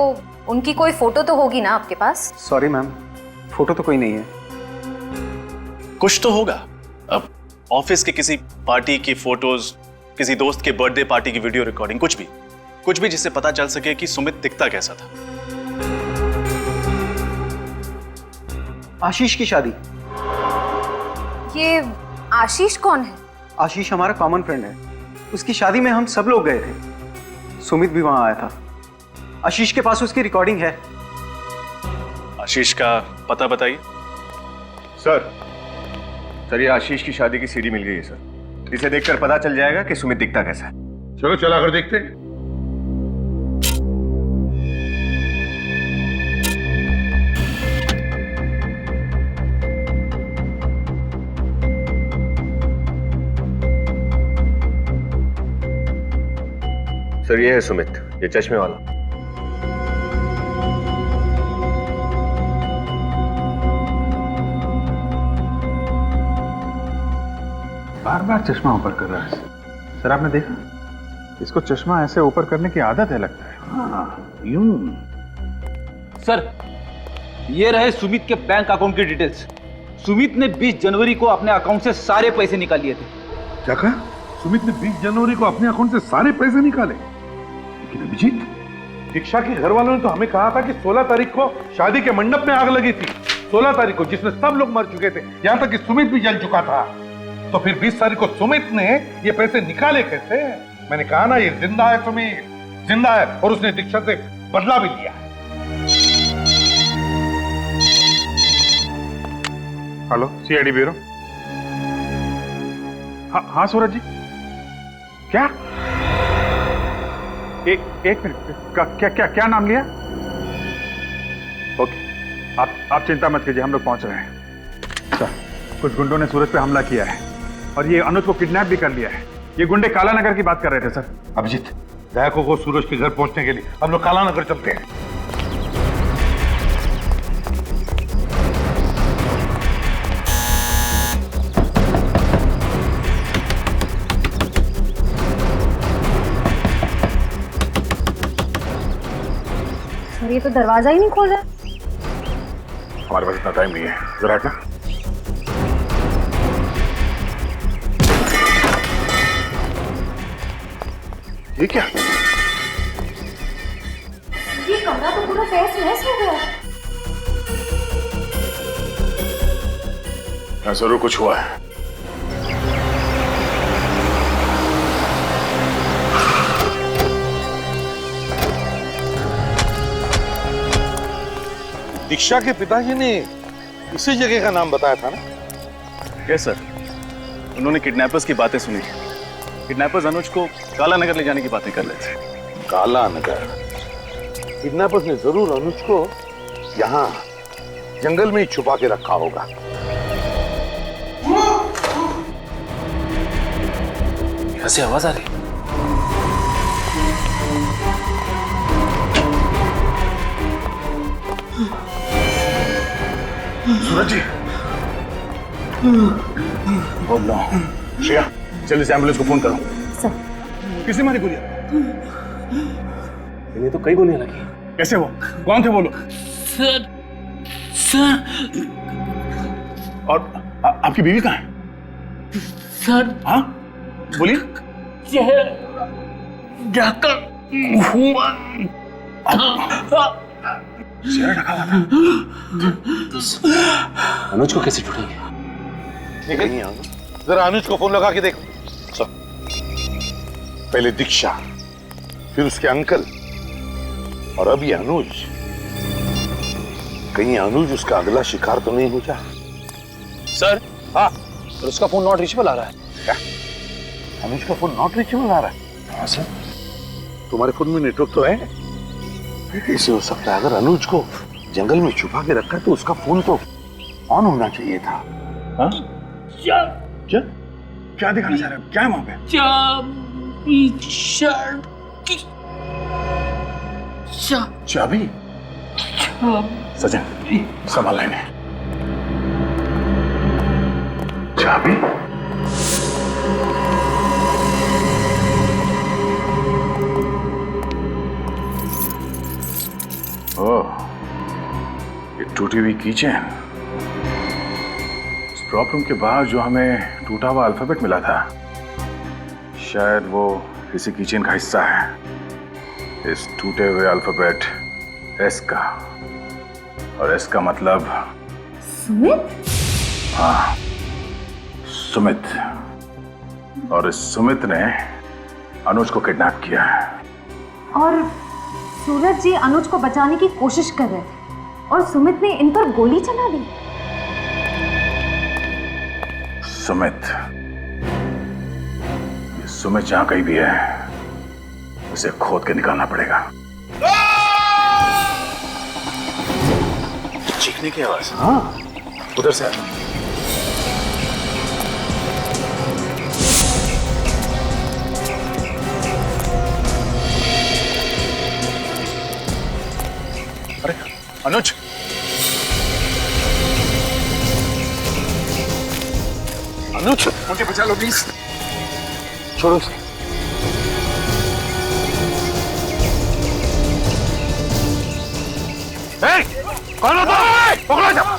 उनकी कोई फोटो तो होगी ना आपके पास? सॉरी मैम, फोटो तो कोई नहीं है। कुछ तो होगा। अब ऑफिस के किसी पार्टी की फोटोज, किसी दोस्त के बर्थडे पार्टी की वीडियो रिकॉर्डिंग, कुछ भी जिससे पता चल सके कि सुमित दिखता कैसा था। आशीष की शादी। ये आशीष कौन है? आशीष हमारा कॉमन फ्रेंड है, उसकी शादी में हम सब लोग गए थे, सुमित भी वहां आया था। आशीष के पास उसकी रिकॉर्डिंग है। आशीष का पता बताइए। सर ये आशीष की शादी की सीडी मिल गई है सर, इसे देखकर पता चल जाएगा कि सुमित दिखता कैसा है। चलो चला कर देखते। सर ये है सुमित, ये चश्मे वाला। बार बार चश्मा ऊपर कर रहा है सर, आपने देखा? इसको चश्मा ऐसे ऊपर करने की आदत है लगता है। हाँ, यूं। सर ये रहे सुमित के बैंक अकाउंट की डिटेल्स। सुमित ने 20 जनवरी को अपने अकाउंट से सारे पैसे निकाल लिए थे। क्या कहा? सुमित ने 20 जनवरी को अपने अकाउंट से सारे पैसे निकाले? लेकिन अभिजीत, दीक्षा के घर वालों ने तो हमें कहा था कि 16 तारीख को शादी के मंडप में आग लगी थी, 16 तारीख को, जिसमें सब लोग मर चुके थे, यहां तक कि सुमित भी जल चुका था। तो फिर 20 तारीख को सुमित ने ये पैसे निकाले कैसे? मैंने कहा ना, ये जिंदा है, सुमित जिंदा है, और उसने दीक्षा से बदला भी लिया है। Hello, CID bureau. हाँ सूरज जी, क्या? एक मिनट, क्या नाम लिया? ओके, आप चिंता मत कीजिए, हम लोग पहुंच रहे हैं। सर, कुछ गुंडों ने सूरज पे हमला किया है और ये अनुज को किडनैप भी कर लिया है। ये गुंडे काला नगर की बात कर रहे थे सर। अभिजीत, दया को सूरज के घर पहुंचने के लिए हम लोग काला नगर चलते हैं। सर ये तो दरवाजा ही नहीं खोल रहा। हमारे पास इतना टाइम नहीं है, जरा हटना। ये क्या? ये कमरा तो पूरा तहस नहस हो गया। हाँ, जरूर कुछ हुआ है। दीक्षा के पिताजी ने इसी जगह का नाम बताया था ना? यस सर, उन्होंने किडनैपर्स की बातें सुनी। किडनैपर्स अनुज को काला नगर ले जाने की बातें कर रहे थे। काला नगर? किडनैपर्स ने जरूर अनुज को यहाँ जंगल में ही छुपा के रखा होगा। यहाँ से आवाज आ रही। सूरज जी, बोल लो। श्रेया, जल्दी से एम्बुलेंस को फोन करो। सर, किसने मारी गोलियां? इन्हें तो कई गोलियां लगी। कैसे वो? कौन थे वो लोग? सर, और आपकी बीवी कहाँ है? सर, हाँ, बोलिए। ढका हुआ चेहरा ढका हुआ था। अनुज को कैसे ढूंढेंगे? जरा अनुज को फोन लगा के देखो। पहले दीक्षा, फिर उसके अंकल, और अब ये अनुज। कहीं अनुज उसका अगला शिकार तो नहीं हो जाए? सर। हाँ, और उसका फोन नॉट रीचेबल आ रहा है। क्या? अनुज का फोन नॉट रीचेबल आ रहा है? हाँ सर। तुम्हारे फोन में नेटवर्क तो है? कैसे हो सकता है? अगर अनुज को जंगल में छुपा के रखा तो उसका फोन तो ऑन होना चाहिए था। हाँ? क्या दिखाना चाह रहे हो? क्या है वहां पे? चाबी? सजन, संभाल लेने। चाबी? ओह, ये टूटी हुई कीचेन। इस प्रॉब्लम के बाद जो हमें टूटा हुआ अल्फाबेट मिला था, शायद वो किसी कीचेन का हिस्सा है। इस टूटे हुए अल्फाबेट एस का, और एस का मतलब सुमित? हाँ, सुमित। और इस सुमित ने अनुज को किडनैप किया है। और सूरज जी अनुज को बचाने की कोशिश कर रहे थे और सुमित ने इन पर गोली चला दी। सुमित, ये सुमित जहां कहीं भी है, उसे खोद के निकालना पड़ेगा। चीखने की आवाज। हाँ, उधर से आ। अरे अनुज, अनुज, मुझे बचा लो प्लीज। छोड़ो उसे। कौन होता है? पकड़ो जाओ।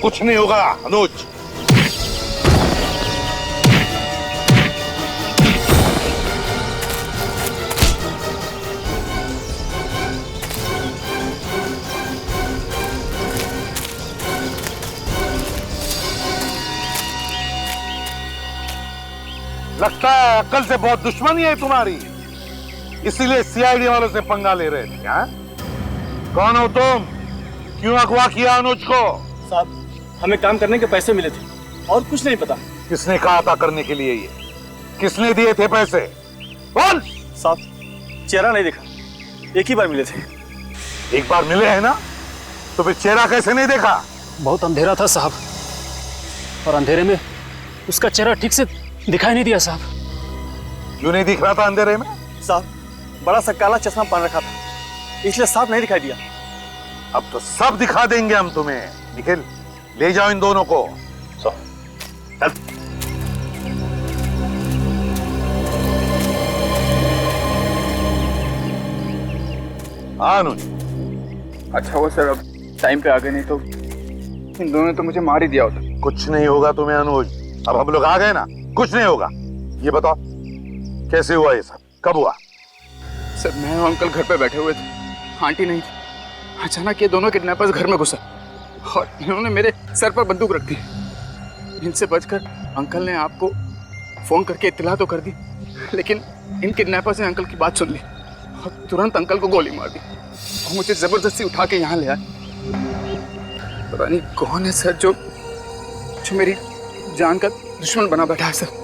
कुछ नहीं होगा अनुज। लगता है अक्ल से बहुत दुश्मनी है तुम्हारी, इसीलिए सीआईडी वालों से पंगा ले रहे थे। हाँ? कौन हो तुम? क्यों अगवा किया अनुज को? साहब, हमें काम करने के पैसे मिले थे और कुछ नहीं पता। किसने कहा था करने के लिए? ये किसने दिए थे पैसे? बोल। साहब चेहरा नहीं देखा, एक ही बार मिले थे। एक बार मिले हैं ना, तो फिर चेहरा कैसे नहीं देखा? बहुत अंधेरा था साहब, और अंधेरे में उसका चेहरा ठीक से दिखाई नहीं दिया साहब। क्यों नहीं दिख रहा था अंधेरे में? साहब बड़ा सा काला चश्मा पहन रखा था, इसलिए साफ नहीं दिखाई दिया। अब तो सब दिखा देंगे हम तुम्हें। निखिल, ले जाओ इन दोनों को। चल। हाँ अनुज। अच्छा वो सर, अब टाइम पे आ गए, नहीं तो इन दोनों ने तो मुझे मार ही दिया होता। कुछ नहीं होगा तुम्हें अनुज, अब हम लोग आ गए ना, कुछ नहीं होगा। ये बताओ कैसे हुआ ये सब, कब हुआ? सर मैं और अंकल घर पे बैठे हुए थे, आंटी नहीं थी। अचानक ये दोनों किडनैपर्स घर में घुसा और इन्होंने मेरे सर पर बंदूक रख दी। इनसे बचकर अंकल ने आपको फोन करके इत्तला तो कर दी, लेकिन इन किडनैपर्स ने अंकल की बात सुन ली और तुरंत अंकल को गोली मार दी और मुझे जबरदस्ती उठा के यहाँ ले आए। पता नहीं कौन है सर जो मेरी जान का दुश्मन बना बैठा है सर।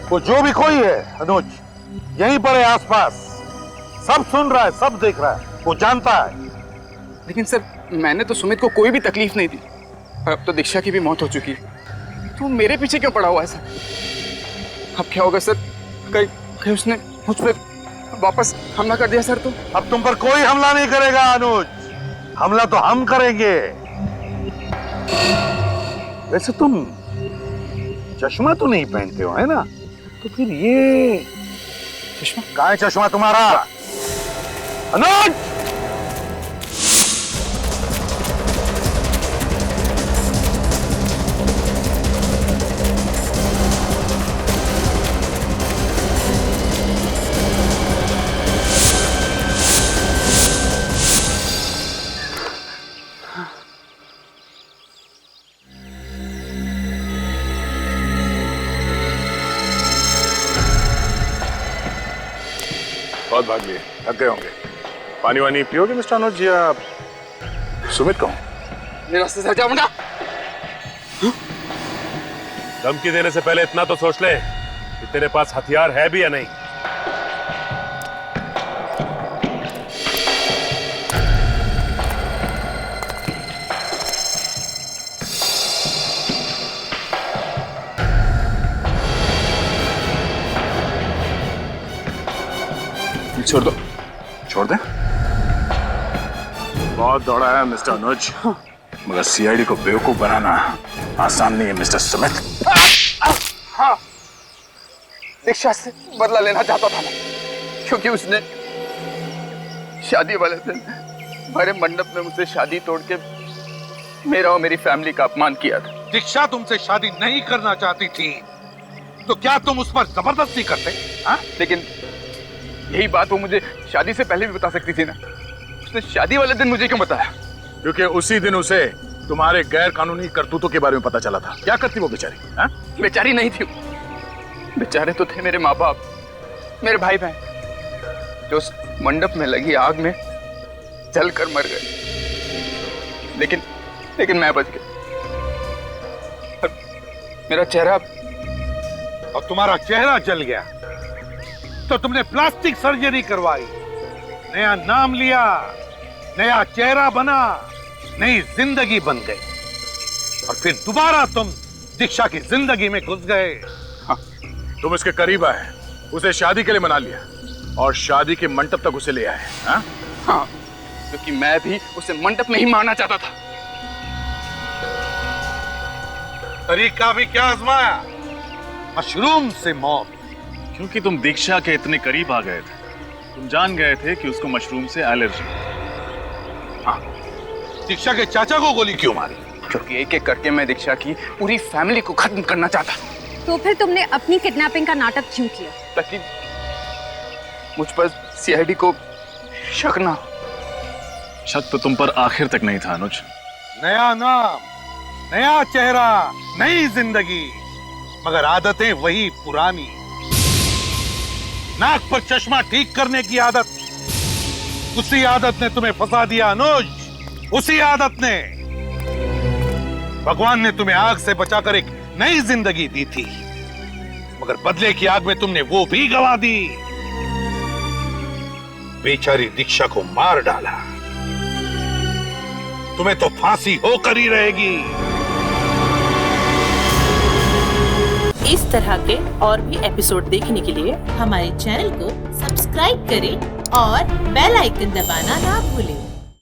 वो जो भी कोई है अनुज, यहीं पर है आसपास, सब सुन रहा है, सब देख रहा है, वो जानता है। लेकिन सर मैंने तो सुमित को कोई भी तकलीफ नहीं दी, और अब तो दीक्षा की भी मौत हो चुकी है, तो मेरे पीछे क्यों पड़ा हुआ है सर? अब क्या होगा सर? कहीं उसने मुझ पर वापस हमला कर दिया सर तो? अब तुम पर कोई हमला नहीं करेगा अनुज, हमला तो हम करेंगे। वैसे तुम चश्मा तो नहीं पहनते हो है ना, तो फिर ये चश्मा कहाँ है? चश्मा तुम्हारा अनुज। बहुत भाग लिए, थक गए होंगे। पानी वानी पियोगे मिस्टर अनुज या सुमित कहूं? मेरे रास्ते से हटा मुंडा। धमकी देने से पहले इतना तो सोच ले कि तेरे पास हथियार है भी या नहीं। छोड़ दो। छोड़ दे? बहुत दौड़ा है मिस्टर अनुज, मगर सीआईडी को बेवकूफ बनाना आसान नहीं है मिस्टर सुमित। हाँ, दीक्षा से बदला लेना चाहता था मैं, क्योंकि उसने शादी वाले दिन हमारे मंडप में मुझसे शादी तोड़ के मेरा और मेरी फैमिली का अपमान किया था। दीक्षा तुमसे शादी नहीं करना चाहती थी, तो क्या तुम उस पर जबरदस्ती करते? हाँ? लेकिन यही बात वो मुझे शादी से पहले भी बता सकती थी ना, उसने शादी वाले दिन मुझे क्यों बताया? क्योंकि उसी दिन उसे तुम्हारे गैर कानूनी करतूतों के बारे में पता चला था। क्या करती वो बेचारी? हाँ? बेचारी नहीं थी, बेचारे तो थे मेरे माँ बाप, मेरे भाई बहन, जो उस मंडप में लगी आग में जलकर मर गए। लेकिन मैं बच गया। मेरा चेहरा, और तुम्हारा चेहरा जल गया तो तुमने प्लास्टिक सर्जरी करवाई, नया नाम लिया, नया चेहरा बना, नई जिंदगी बन गई, और फिर दोबारा तुम दीक्षा की जिंदगी में घुस गए। हाँ, तुम इसके करीब आए, उसे शादी के लिए मना लिया और शादी के मंडप तक उसे ले आए। हाँ? हाँ, क्योंकि मैं भी उसे मंडप में ही मारना चाहता था। तरीका भी क्या आजमाया? मशरूम से मौत। क्योंकि तुम दीक्षा के इतने करीब आ गए थे, तुम जान गए थे कि उसको मशरूम से एलर्जी। हाँ, दीक्षा के चाचा को गोली क्यों मारी? क्योंकि एक एक करके मैं दीक्षा की पूरी फैमिली को खत्म करना चाहता। तो फिर तुमने अपनी किडनैपिंग का नाटक क्यों किया? ताकि मुझ पर सीआईडी को शक ना हो। शक तो तुम पर आखिर तक नहीं था अनुज। नया नाम, नया चेहरा, नई जिंदगी, मगर आदतें वही पुरानी। नाक पर चश्मा ठीक करने की आदत, उसी आदत ने तुम्हें फंसा दिया अनुज, उसी आदत ने। भगवान ने तुम्हें आग से बचाकर एक नई जिंदगी दी थी, मगर बदले की आग में तुमने वो भी गंवा दी। बेचारी दीक्षा को मार डाला, तुम्हें तो फांसी होकर ही रहेगी। इस तरह के और भी एपिसोड देखने के लिए हमारे चैनल को सब्सक्राइब करें और बेल आइकन दबाना ना भूलें।